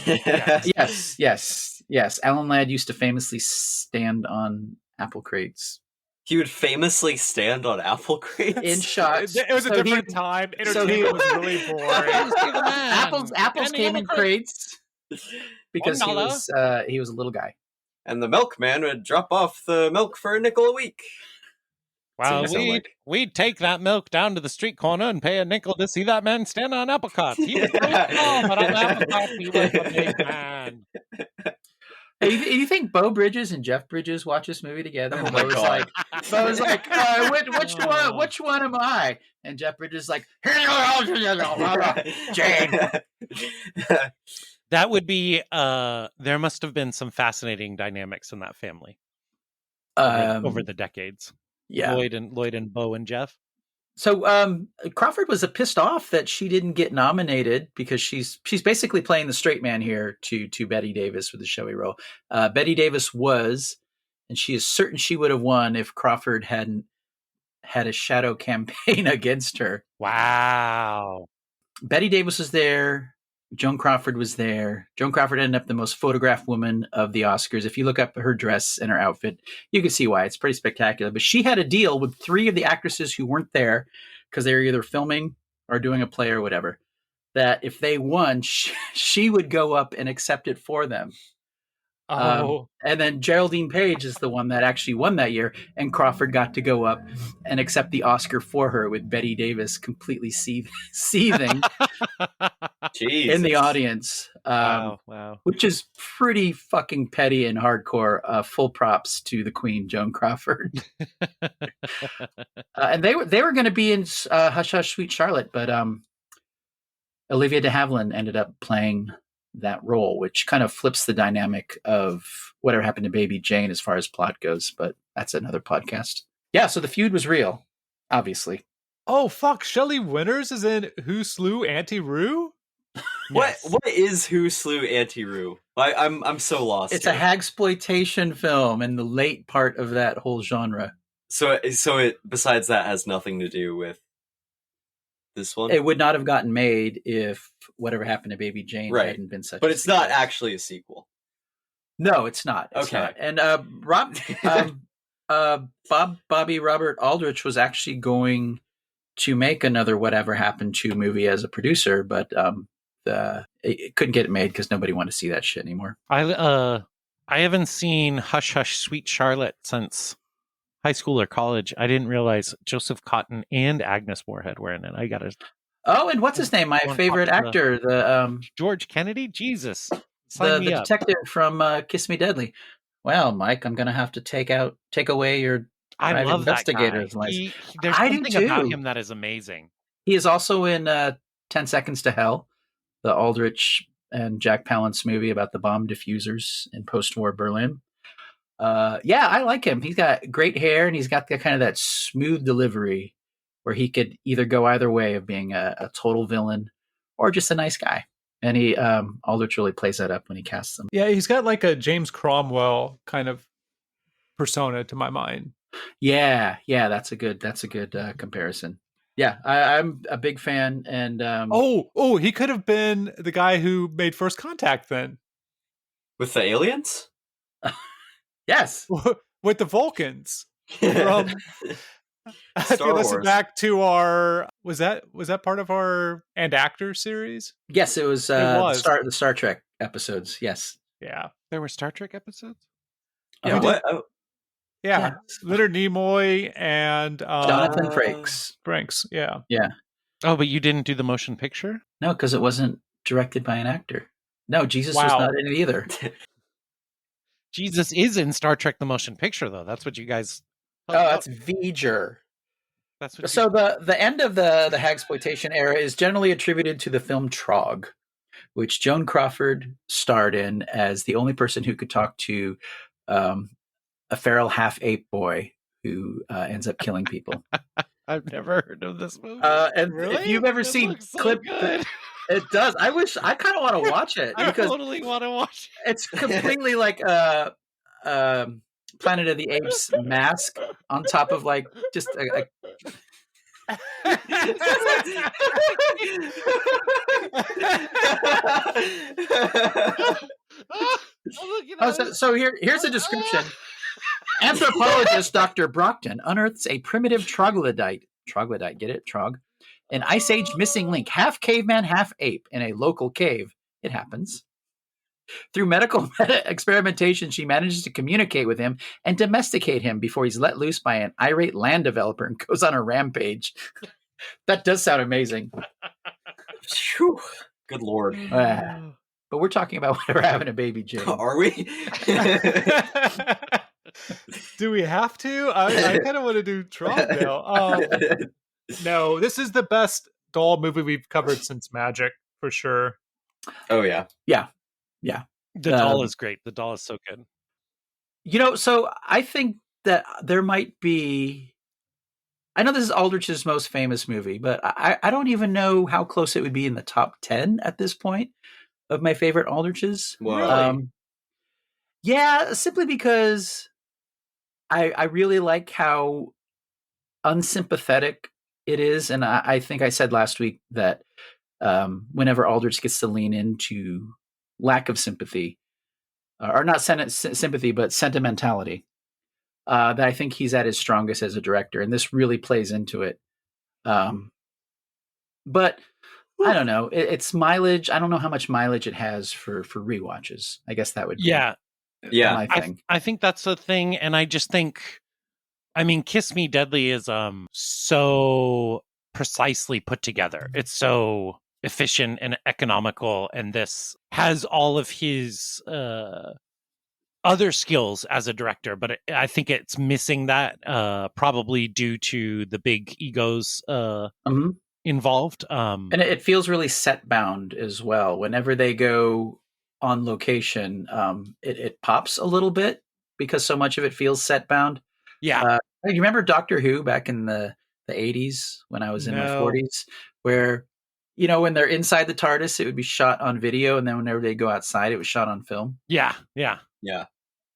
Yes. Alan Ladd used to famously stand on apple crates. He would famously stand on apple crates? In shots. It was a different time. Entertainment was really boring. Apples came in crates because he was a little guy. And the milkman would drop off the milk for $0.05 a week. Well, we'd take that milk down to the street corner and pay $0.05 to see that man stand on apricots. He was very small, but on apricots he was a big man. Hey, you think Beau Bridges and Jeff Bridges watch this movie together? Oh my God. Beau was like, which one am I? And Jeff Bridges is like, Jane. That would be, there must have been some fascinating dynamics in that family over the decades. Yeah. Lloyd and Beau and Jeff. So Crawford was pissed off that she didn't get nominated, because she's basically playing the straight man here to Betty Davis with the showy role. Betty Davis was, and she is certain she would have won if Crawford hadn't had a shadow campaign against her. Wow. Betty Davis was there. Joan Crawford was there. Joan Crawford ended up the most photographed woman of the Oscars. If you look up her dress and her outfit, you can see why. It's pretty spectacular. But she had a deal with 3 of the actresses who weren't there because they were either filming or doing a play or whatever, that if they won, she would go up and accept it for them. And then Geraldine Page is the one that actually won that year, and Crawford got to go up and accept the Oscar for her, with Betty Davis completely seething in the audience. Wow. Which is pretty fucking petty and hardcore. Full props to the Queen, Joan Crawford. And they were going to be in Hush Hush Sweet Charlotte, but Olivia de Havilland ended up playing that role, which kind of flips the dynamic of whatever happened to Baby Jane as far as plot goes, but that's another podcast. Yeah, so the feud was real, obviously. Oh fuck, Shelley Winters is in Who Slew Auntie Roo? What is Who Slew Auntie Roo? I'm so lost. It's a hagsploitation film in the late part of that whole genre. So it besides that has nothing to do with This one? It would not have gotten made if Whatever Happened to Baby Jane Right. hadn't been such But a it's not success. actually a sequel. No, it's not. It's Okay. not. And Bobby Robert Aldrich was actually going to make another Whatever Happened to movie as a producer, but it couldn't get it made because nobody wanted to see that shit anymore. I haven't seen Hush Hush Sweet Charlotte since high school or college. I didn't realize Joseph Cotton and Agnes Moorehead were in it. I gotta. Oh, and what's his name? My One favorite pop to actor, the George Kennedy. Jesus, sign me up. detective from Kiss Me Deadly. Well, Mike, I'm gonna have to take away your I private love that guy. investigator's license. There's I do something about too. him that is amazing. He is also in 10 Seconds to Hell, the Aldrich and Jack Palance movie about the bomb diffusers in post-war Berlin. Yeah, I like him. He's got great hair, and he's got kind of that smooth delivery where he could either go either way of being a total villain or just a nice guy. And Aldrich really plays that up when he casts him. Yeah, he's got like a James Cromwell kind of persona to my mind. Yeah, that's a good comparison. Yeah, I'm a big fan, and he could have been the guy who made First Contact then. With the aliens? yes, with the Vulcans. From if you listen Wars. back to our was that part of our And Actor series? yes, it was. The Star Trek episodes. Yes, Yeah. There were Star Trek episodes. Yeah, Oh, What? Oh, Yeah. Yes. Leonard Nimoy and Jonathan Frakes. Franks. Yeah. Oh, but you didn't do the motion picture? No, because it wasn't directed by an actor. No, Jesus was Wow. not in it either. Jesus is in Star Trek the motion picture, though. That's what you guys. Oh, that's V'ger. That's what. So the end of the hagsploitation era is generally attributed to the film Trog, which Joan Crawford starred in as the only person who could talk to a feral half-ape boy who ends up killing people. I've never heard of this movie. And Really? if you've ever It seen looks so clip, good. it does. I kind of want to watch it I because totally want to watch it. it's completely like Planet of the Apes mask on top of like just a here's a description. Anthropologist Dr. Brockton unearths a primitive troglodyte, get it? Trog? An Ice Age missing link, half caveman, half ape, in a local cave. It happens. Through medical experimentation, she manages to communicate with him and domesticate him before he's let loose by an irate land developer and goes on a rampage. That does sound amazing. Phew. Good Lord. But we're talking about Whatever Happened to Baby Jane. Are we? Do we have to? I kind of want to do Trog now. No, this is the best doll movie we've covered since Magic, for sure. Oh, yeah. Yeah. The doll is great. The doll is so good. So I think that there might be. I know this is Aldrich's most famous movie, but I don't even know how close it would be in the top 10 at this point of my favorite Aldrich's. Wow. Yeah, simply because I really like how unsympathetic it is. And I think I said last week that whenever Aldrich gets to lean into lack of sympathy, or not sympathy, but sentimentality, that I think he's at his strongest as a director. And this really plays into it. But I don't know. It's mileage. I don't know how much mileage it has for rewatches. I guess that would be Yeah. my thing. I think that's the thing. And I just think, I mean, Kiss Me Deadly is so precisely put together. It's so efficient and economical. And this has all of his other skills as a director. But I think it's missing that probably due to the big egos involved. And it feels really set bound as well. Whenever they go on location, it pops a little bit because so much of it feels set bound. Yeah. You remember Doctor Who back in the 80s when I was in my 40s, where, when they're inside the TARDIS, it would be shot on video. And then whenever they go outside, it was shot on film. Yeah.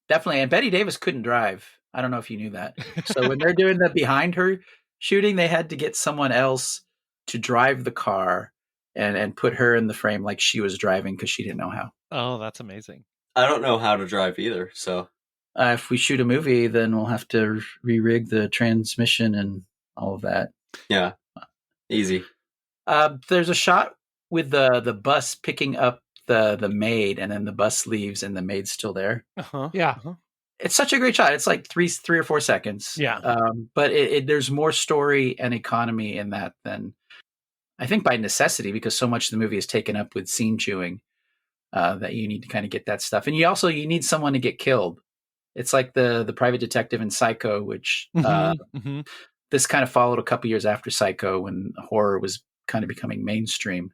Definitely. And Bette Davis couldn't drive. I don't know if you knew that. So when they're doing the behind her shooting, they had to get someone else to drive the car and put her in the frame like she was driving because she didn't know how. Oh, that's amazing. I don't know how to drive either, so If we shoot a movie, then we'll have to re-rig the transmission and all of that. yeah, easy. There's a shot with the bus picking up the maid, and then the bus leaves and the maid's still there. Uh-huh. Yeah. Uh-huh. It's such a great shot. It's like three or 4 seconds. Yeah. But there's more story and economy in that than, I think, by necessity, because so much of the movie is taken up with scene chewing that you need to kind of get that stuff. And you need someone to get killed. It's like the private detective in Psycho, which this kind of followed a couple years after Psycho when horror was kind of becoming mainstream.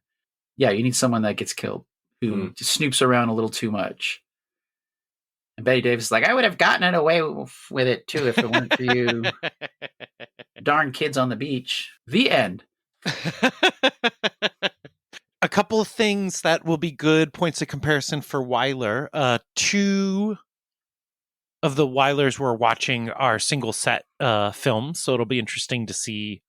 Yeah, you need someone that gets killed, who just snoops around a little too much. And Betty Davis is like, I would have gotten it away with it too if it weren't for you darn kids on the beach. The end. A couple of things that will be good points of comparison for Weiler. 2 of the Weilers we're watching are single set films, so it'll be interesting to see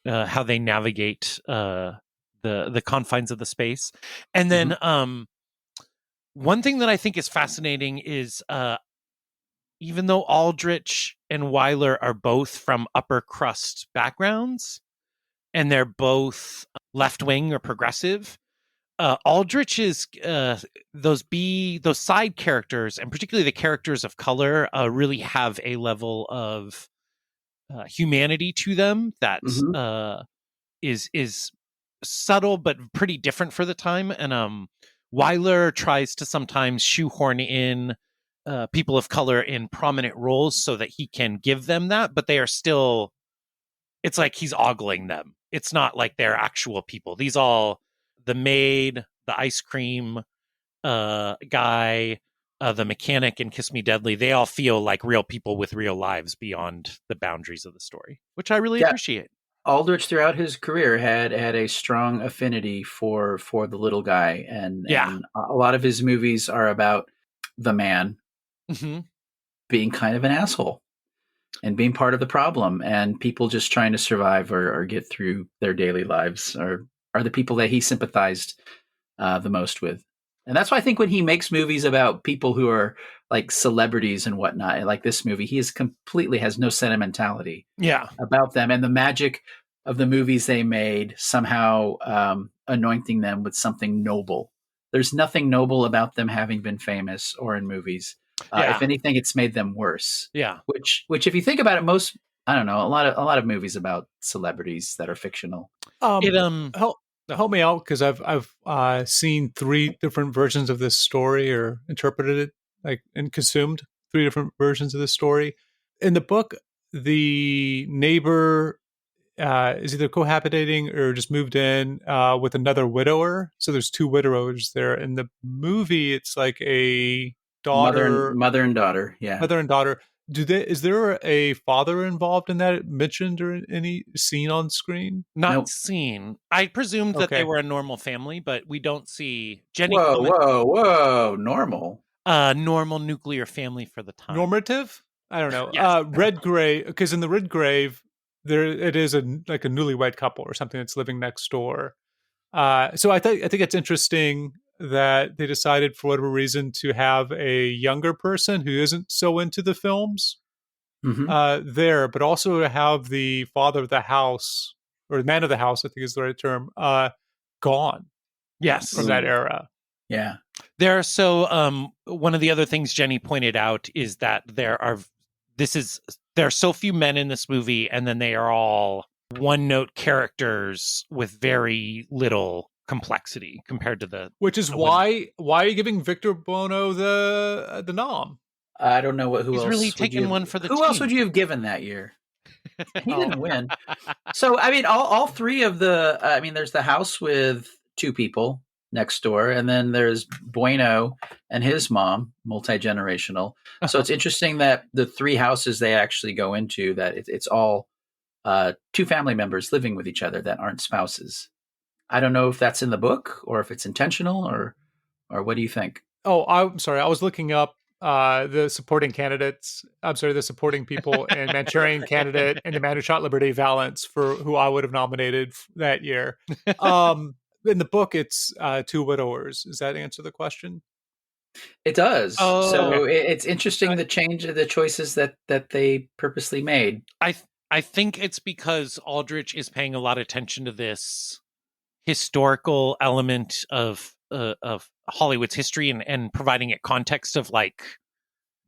how they navigate the confines of the space. And then one thing that I think is fascinating is even though Aldrich and Weiler are both from upper crust backgrounds and they're both left wing or progressive, Aldrich is those side characters, and particularly the characters of color, really have a level of humanity to them that is subtle but pretty different for the time. And Weiler tries to sometimes shoehorn in people of color in prominent roles so that he can give them that, but they are still, it's like he's ogling them. It's not like they're actual people. These all, the maid, the ice cream guy, the mechanic in Kiss Me Deadly, they all feel like real people with real lives beyond the boundaries of the story, which I really appreciate. Aldrich throughout his career had a strong affinity for the little guy, and a lot of his movies are about the man being kind of an asshole and being part of the problem, and people just trying to survive or get through their daily lives are the people that he sympathized the most with. And that's why I think when he makes movies about people who are like celebrities and whatnot, like this movie, he is completely has no sentimentality about them, and the magic of the movies they made somehow anointing them with something noble. There's nothing noble about them having been famous or in movies. If anything, it's made them worse. Yeah. Which if you think about it, most, I don't know, a lot of movies about celebrities that are fictional. Help me out, because I've seen 3 different versions of this story, or interpreted it and consumed 3 different versions of this story. In the book, the neighbor is either cohabitating or just moved in with another widower. So there's 2 widowers there. In the movie, it's like a daughter, mother and daughter. Yeah, mother and daughter. Is there a father involved in that mentioned or any scene on screen? Not seen. I presumed that they were a normal family, but we don't see Jenny. Whoa! Normal. Normal nuclear family for the time. Normative? I don't know. Yes. Redgrave, because in the Redgrave, it is like a newlywed couple or something that's living next door. So I think it's interesting that they decided for whatever reason to have a younger person who isn't so into the films there, but also to have the father of the house, or the man of the house, I think is the right term, gone. Yes. From that era. Yeah. One of the other things Jenny pointed out is that there are so few men in this movie, and then they are all one-note characters with very little complexity compared to the, which is why are you giving Victor Buono the nom? I don't know who he's else really taking one for the who team. Else would you have given that year? He didn't win. So I mean, all 3 of the there's the house with 2 people next door, and then there's Bueno and his mom, multi-generational. So it's interesting that the 3 houses they actually go into, that it's all 2 family members living with each other that aren't spouses. I don't know if that's in the book or if it's intentional, or what do you think? Oh, I'm sorry. I was looking up the supporting candidates. I'm sorry, the supporting people in Manchurian Candidate and The Man Who Shot Liberty Valance, for who I would have nominated that year. In the book, it's Two Widowers. Does that answer the question? It does. Oh, So okay. it's interesting the change of the choices that they purposely made. I think it's because Aldrich is paying a lot of attention to this historical element of Hollywood's history and providing it context of like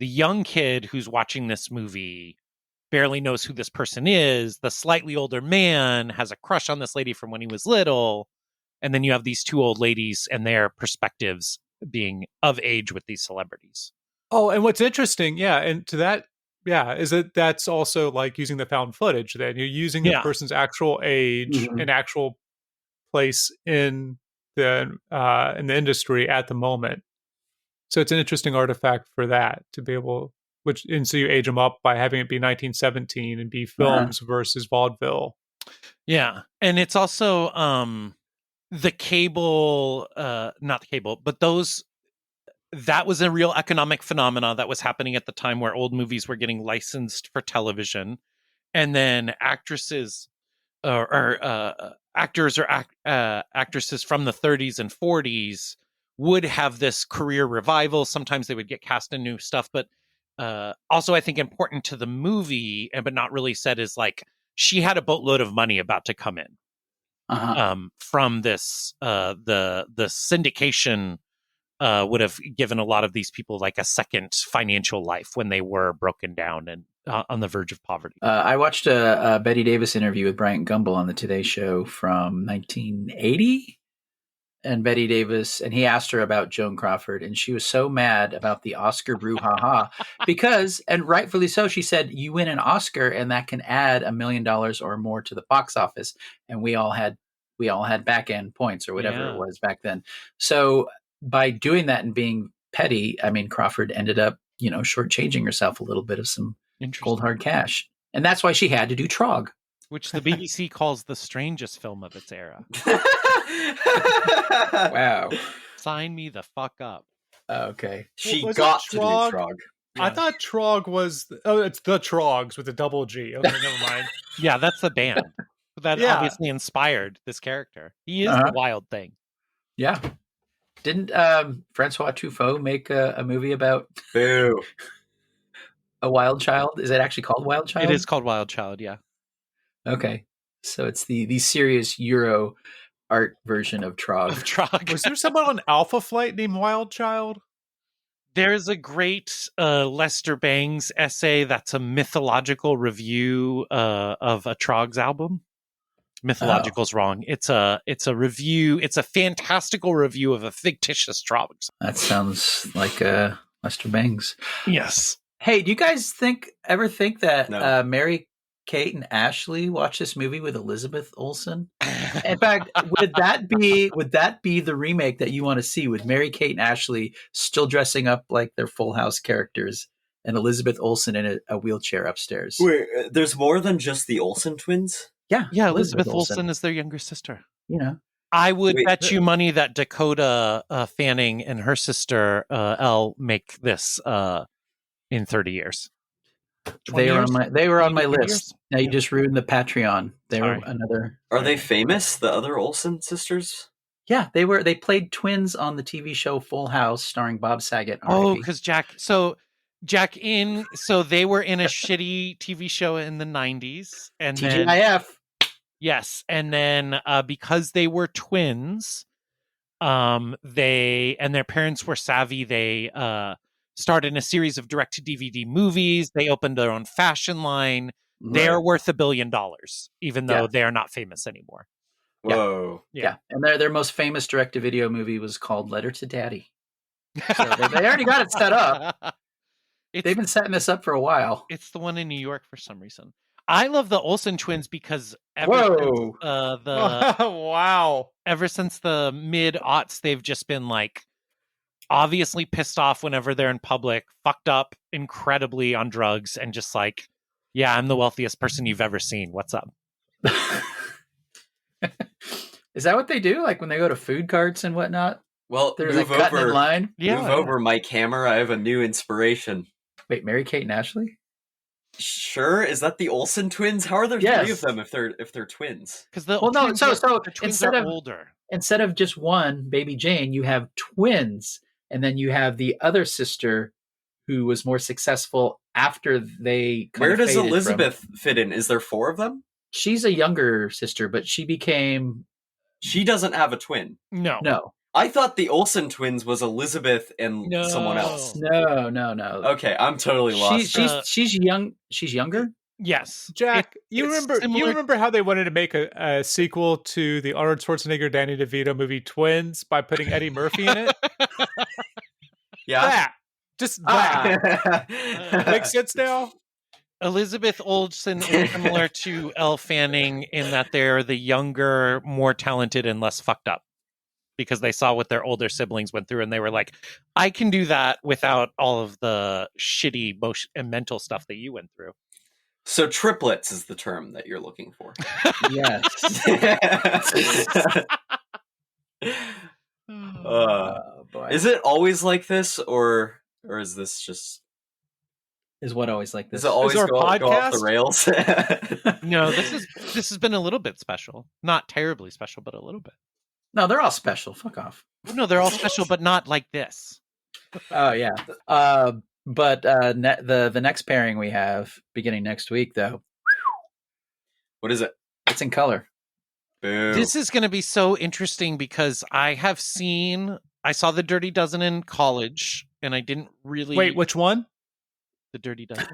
the young kid who's watching this movie barely knows who this person is. The slightly older man has a crush on this lady from when he was little. And then you have these two old ladies and their perspectives being of age with these celebrities. Oh, and what's interesting, and to that, is that that's also like using the found footage. Then you're using the person's actual age and actual place in the industry at the moment. So it's an interesting artifact for that to be able, and so you age them up by having it be 1917 and be films versus vaudeville. Yeah, and it's also the cable, not the cable, but that was a real economic phenomena that was happening at the time where old movies were getting licensed for television, and then actresses or actors or actresses from the 30s and 40s would have this career revival. Sometimes they would get cast in new stuff, but also I think important to the movie, but not really said, is like she had a boatload of money about to come in from this. The syndication would have given a lot of these people like a second financial life when they were broken down and on the verge of poverty. I watched a Betty Davis interview with Bryant Gumbel on the Today Show from 1980. And Betty Davis, and he asked her about Joan Crawford, and she was so mad about the Oscar brouhaha because, and rightfully so, she said, you win an Oscar and that can add $1 million or more to the box office. And we all had back end points or whatever it was back then. So by doing that and being petty, I mean, Crawford ended up, shortchanging herself a little bit of some cold hard cash. And that's why she had to do Trog, which the BBC calls the strangest film of its era. Wow. Sign me the fuck up. Okay. She got to do Trog. I thought Trog was... it's the Trogs with a double G. Okay, never mind. Yeah, that's the band. That obviously inspired this character. He is the wild thing. Yeah. Didn't Francois Truffaut make a movie about... Boo. A Wild Child? Is it actually called Wild Child? It is called Wild Child, yeah. Okay. So it's the serious Euro art version of Trog. Was there someone on Alpha Flight named Wild Child? There's a great Lester Bangs essay that's a mythological review of a Trogs album. Mythological's wrong. It's a review. It's a fantastical review of a fictitious Trogs. That sounds like Lester Bangs. Yes. Hey, do you guys ever think that Mary Kate and Ashley watch this movie with Elizabeth Olsen? In fact, would that be the remake that you want to see, with Mary Kate and Ashley still dressing up like their Full House characters and Elizabeth Olsen in a wheelchair upstairs? Wait, there's more than just the Olsen twins? Yeah, Elizabeth Olsen is their younger sister. I would Wait, bet you money that Dakota Fanning and her sister Elle make this in 30 years. They were on my list. Now you just ruined the Patreon. Were another. Are they famous? The other Olsen sisters? Yeah, they played twins on the TV show Full House, starring Bob Saget. Oh, because they were in a shitty TV show in the 90s, and TGIF. Yes, and then because they were twins, they and their parents were savvy. They started a series of direct-to-DVD movies. They opened their own fashion line. Right. They're worth $1 billion, even though they are not famous anymore. Whoa. Yeah. And their most famous direct-to-video movie was called Letter to Daddy. So they already got it set up. They've been setting this up for a while. It's the one in New York for some reason. I love the Olsen twins because ever since the mid-aughts, they've just been like obviously pissed off whenever they're in public, fucked up incredibly on drugs, and just like, yeah, I'm the wealthiest person you've ever seen. What's up? Is that what they do? Like when they go to food carts and whatnot? Well, There's move a cutting in over, line. move over, Mike Hammer. I have a new inspiration. Wait, Mary-Kate and Ashley? Sure, is that the Olsen twins? How are there Yes. 3 of them if they're twins? Because the Well, no, twins so the twins instead are of older. instead of just one, Baby Jane, you have twins, and then you have the other sister who was more successful after they. Where does faded Elizabeth fit in? Is there 4 of them? She's a younger sister, but she became She doesn't have a twin. no. I thought the Olsen twins was Elizabeth and No. someone else. No. Okay, I'm totally lost. She's young. She's younger. Yes, Jack, you it's remember similar- how they wanted to make a sequel to the Arnold Schwarzenegger Danny DeVito movie Twins by putting Eddie Murphy in it? Yeah. That makes sense now. Elizabeth Olsen is similar to Elle Fanning in that they're the younger, more talented, and less fucked up. Because they saw what their older siblings went through, and they were like, "I can do that without all of the shitty emotion and mental stuff that you went through." So triplets is the term that you're looking for. Yes. Boy. Is it always like this, or is this just? Is what always like this? Does it always our go off the podcast? rails? No, this has been a little bit special. Not terribly special, but a little bit. No, they're all special. Fuck off. No, they're all special, but not like this. Oh yeah. But the next pairing we have beginning next week, though, What is it? it's in color. Boo. This is going to be so interesting because I saw The Dirty Dozen in college, and I didn't really... Wait, which one? The Dirty Dozen.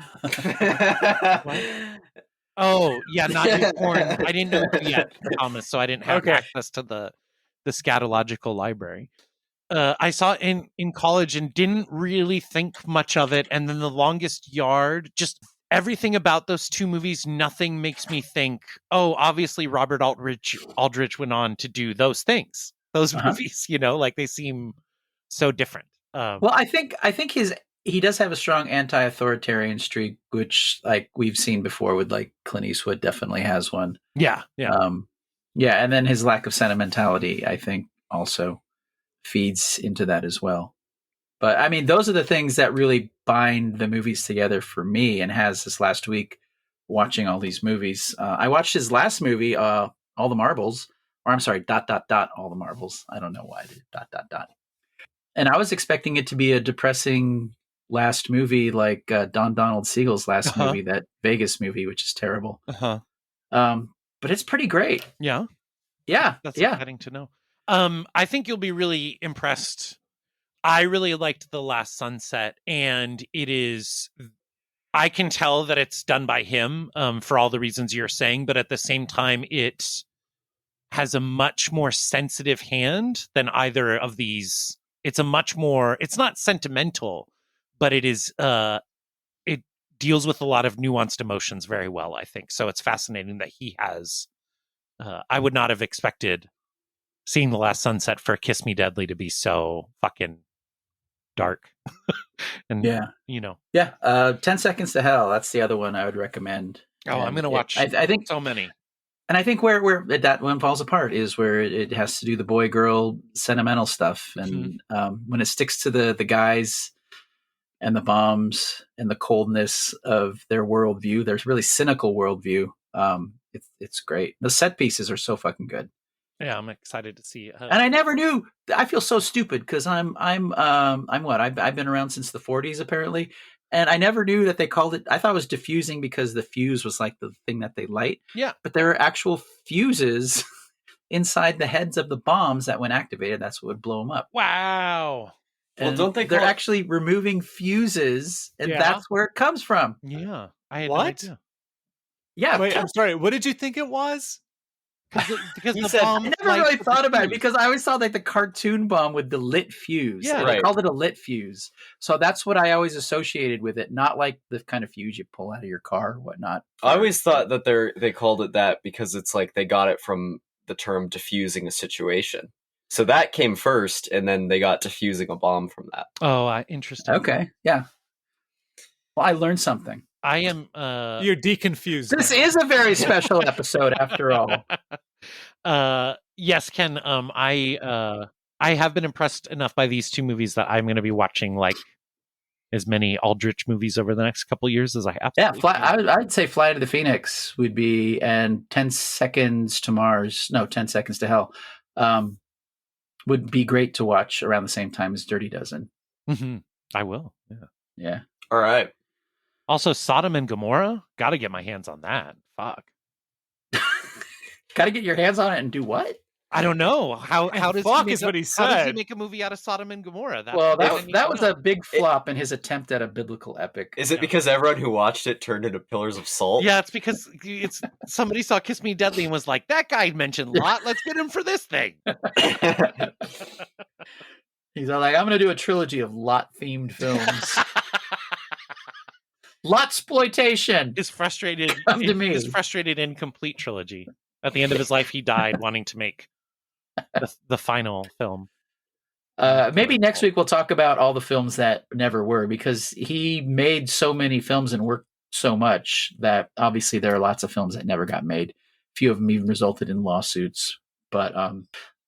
Oh, yeah, not your porn. I didn't know it yet, Thomas, so I didn't have Okay. access to the scatological library. I saw it in college and didn't really think much of it. And then The Longest Yard, just everything about those two movies, nothing makes me think, oh, obviously Robert Aldrich went on to do those things, those movies, like they seem so different. Well, I think he does have a strong anti-authoritarian streak, which like we've seen before with like Clint Eastwood definitely has one. Yeah. And then his lack of sentimentality, I think, also feeds into that as well. But I mean, those are the things that really bind the movies together for me, and has this last week watching all these movies. I watched his last movie, All the Marbles, or I'm sorry, ... All the Marbles. I don't know why I did ... And I was expecting it to be a depressing last movie like Don Donald Siegel's last movie, that Vegas movie, which is terrible. But it's pretty great. Yeah. Yeah. That's exciting to know. I think you'll be really impressed. I really liked The Last Sunset, and I can tell that it's done by him for all the reasons you're saying, but at the same time, it has a much more sensitive hand than either of these. It's not sentimental, but it is, it deals with a lot of nuanced emotions very well, I think. So it's fascinating that he has, I would not have expected seeing The Last Sunset for Kiss Me Deadly to be so fucking dark. And, 10 Seconds to Hell. That's the other one I would recommend. Oh, I'm going to watch I think so many. And I think where that one falls apart is where it has to do the boy-girl sentimental stuff. And when it sticks to the guys and the bombs and the coldness of their worldview, there's really cynical worldview. It's great. The set pieces are so fucking good. Yeah, I'm excited to see it. And I never knew. I feel so stupid because I'm what? I've been around since the 40s apparently. And I never knew that they called it. I thought it was diffusing because the fuse was like the thing that they light. Yeah. But there are actual fuses inside the heads of the bombs that, when activated, that's what would blow them up. Wow. Well, don't they? They're actually removing fuses, and Yeah. that's where it comes from. Yeah. I had What? no idea. Yeah. Wait, I'm sorry. What did you think it was? Because He the said, bomb I never lights really with thought the about it fuse. because I always saw like the cartoon bomb with the lit fuse. Yeah. They Right. called it a lit fuse. So that's what I always associated with it, not like the kind of fuse you pull out of your car or whatnot. I always thought that they called it that because it's like they got it from the term diffusing a situation. So that came first, and then they got diffusing a bomb from that. Oh, interesting. Okay. Yeah. Well, I learned something. I am. You're deconfused. This is a very special episode after all. Yes, Ken. I have been impressed enough by these two movies that I'm going to be watching like as many Aldrich movies over the next couple of years as I absolutely can. I'd say Fly to the Phoenix would be, and 10 Seconds to Mars, no, 10 Seconds to Hell, would be great to watch around the same time as Dirty Dozen. Mm-hmm. I will. Yeah. Yeah. All right. Also, Sodom and Gomorrah. Got to get my hands on that. Fuck. Got to get your hands on it and do what? I don't know. How does fuck he is what he How does he said. make a movie out of Sodom and Gomorrah? That was a big flop in his attempt at a biblical epic. Is it because everyone who watched it turned into pillars of salt? Yeah, it's because somebody saw Kiss Me Deadly and was like, that guy mentioned Lot. Let's get him for this thing. He's all like, I'm going to do a trilogy of Lot-themed films. Lot-sploitation. His frustrated, Come to me. His frustrated incomplete trilogy. At the end of his life, he died wanting to make the final film. Maybe next week we'll talk about all the films that never were, because he made so many films and worked so much that obviously there are lots of films that never got made. A few of them even resulted in lawsuits. But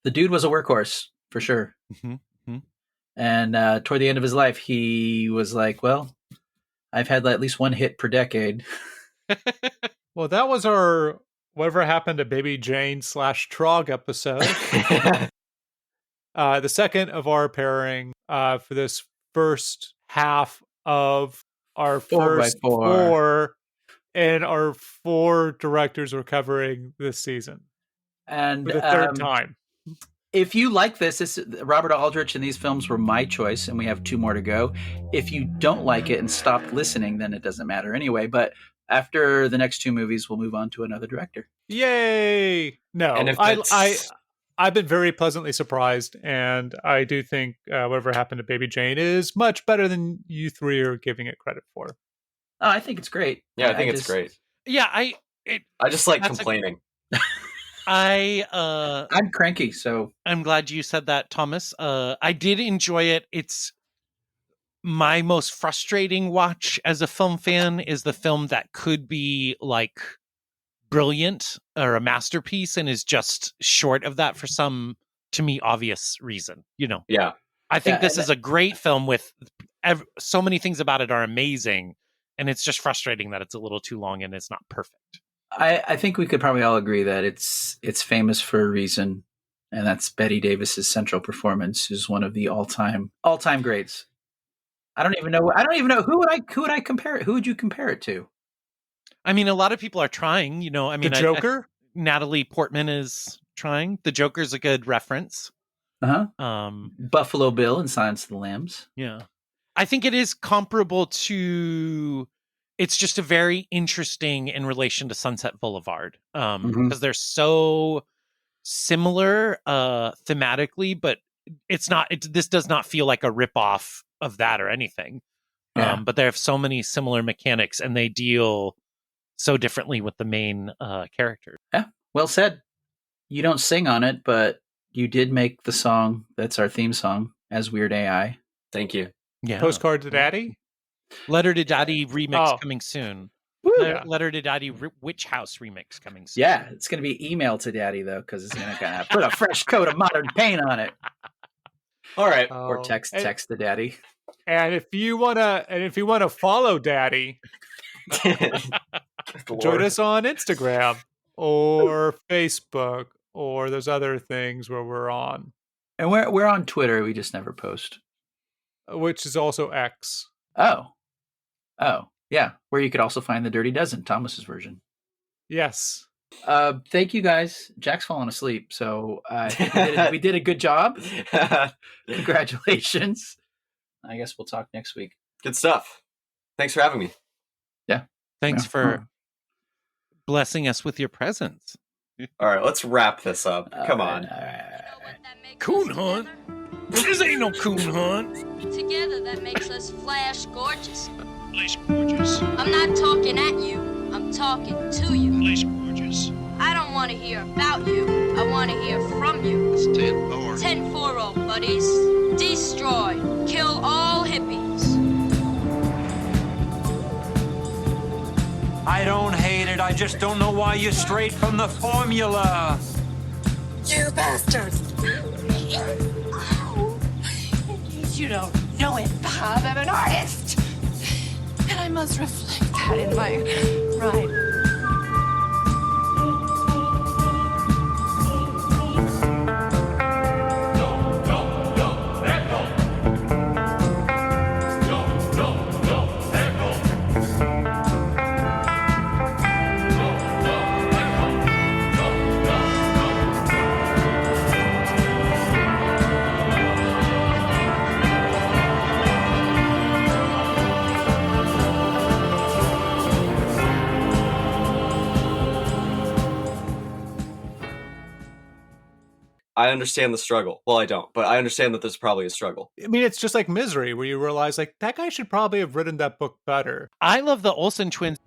the dude was a workhorse for sure. Mm-hmm. Mm-hmm. And toward the end of his life, he was like, well, I've had at least one hit per decade. Well, that was our Whatever Happened to Baby Jane / Trog episode. The second of our pairing for this first half of our first four, and our 4 directors we're covering this season. And for the third time. If you like this, Robert Aldrich and these films were my choice, and we have 2 more to go. If you don't like it and stopped listening, then it doesn't matter anyway. But after the next 2 movies, we'll move on to another director. Yay! No, And if I've been very pleasantly surprised, and I do think Whatever Happened to Baby Jane is much better than you 3 are giving it credit for. Oh, I think it's great. Yeah, I think it's great. Yeah, I just like complaining. I'm cranky, so I'm glad you said that, Thomas. I did enjoy it. It's my most frustrating watch as a film fan is the film that could be like brilliant or a masterpiece and is just short of that for some, to me, obvious reason. Yeah. I think this is a great film with so many things about it are amazing, and it's just frustrating that it's a little too long and it's not perfect. I think we could probably all agree that it's famous for a reason, and that's Bette Davis's central performance, who's one of the all-time greats. I don't even know who would I compare it. Who would you compare it to? I mean, a lot of people are trying. The Joker. Natalie Portman is trying. The Joker's a good reference. Buffalo Bill in Silence of the Lambs. Yeah, I think it is comparable to. It's just a very interesting in relation to Sunset Boulevard, because they're so similar thematically, but it's not. This does not feel like a ripoff of that or anything. Yeah. But they have so many similar mechanics, and they deal so differently with the main characters. Yeah, well said. You don't sing on it, but you did make the song that's our theme song as Weird AI. Thank you. Yeah, Postcard to Daddy. Letter to Daddy remix coming soon. Letter to Daddy Witch House remix coming soon. Yeah, it's going to be Email to Daddy though, because it's going to put a fresh coat of modern paint on it. All right, or text to Daddy. And if you wanna follow Daddy, join us on Instagram or Facebook or those other things where we're on. And we're on Twitter. We just never post. Which is also X. Oh, yeah. Where you could also find the Dirty Dozen, Thomas's version. Yes. Thank you guys. Jack's fallen asleep, so we did a good job. Congratulations. I guess we'll talk next week. Good stuff. Thanks for having me. Yeah. Thanks for blessing us with your presence. All right, let's wrap this up. Come on. Coon hunt? This ain't no coon hunt. Together that makes us flash gorgeous. Flash gorgeous. I'm not talking at you. I'm talking to you. Flash gorgeous. I don't want to hear about you. I want to hear from you. It's 10-4. 10-4, buddies. Destroy. Kill all hippies. I don't hate it. I just don't know why you strayed from the formula. You bastards! You don't know it, Bob. I'm an artist. And I must reflect that in my rhyme. I understand the struggle. Well, I don't, but I understand that there's probably a struggle. I mean, it's just like Misery, where you realize, like, that guy should probably have written that book better. I love the Olsen twins.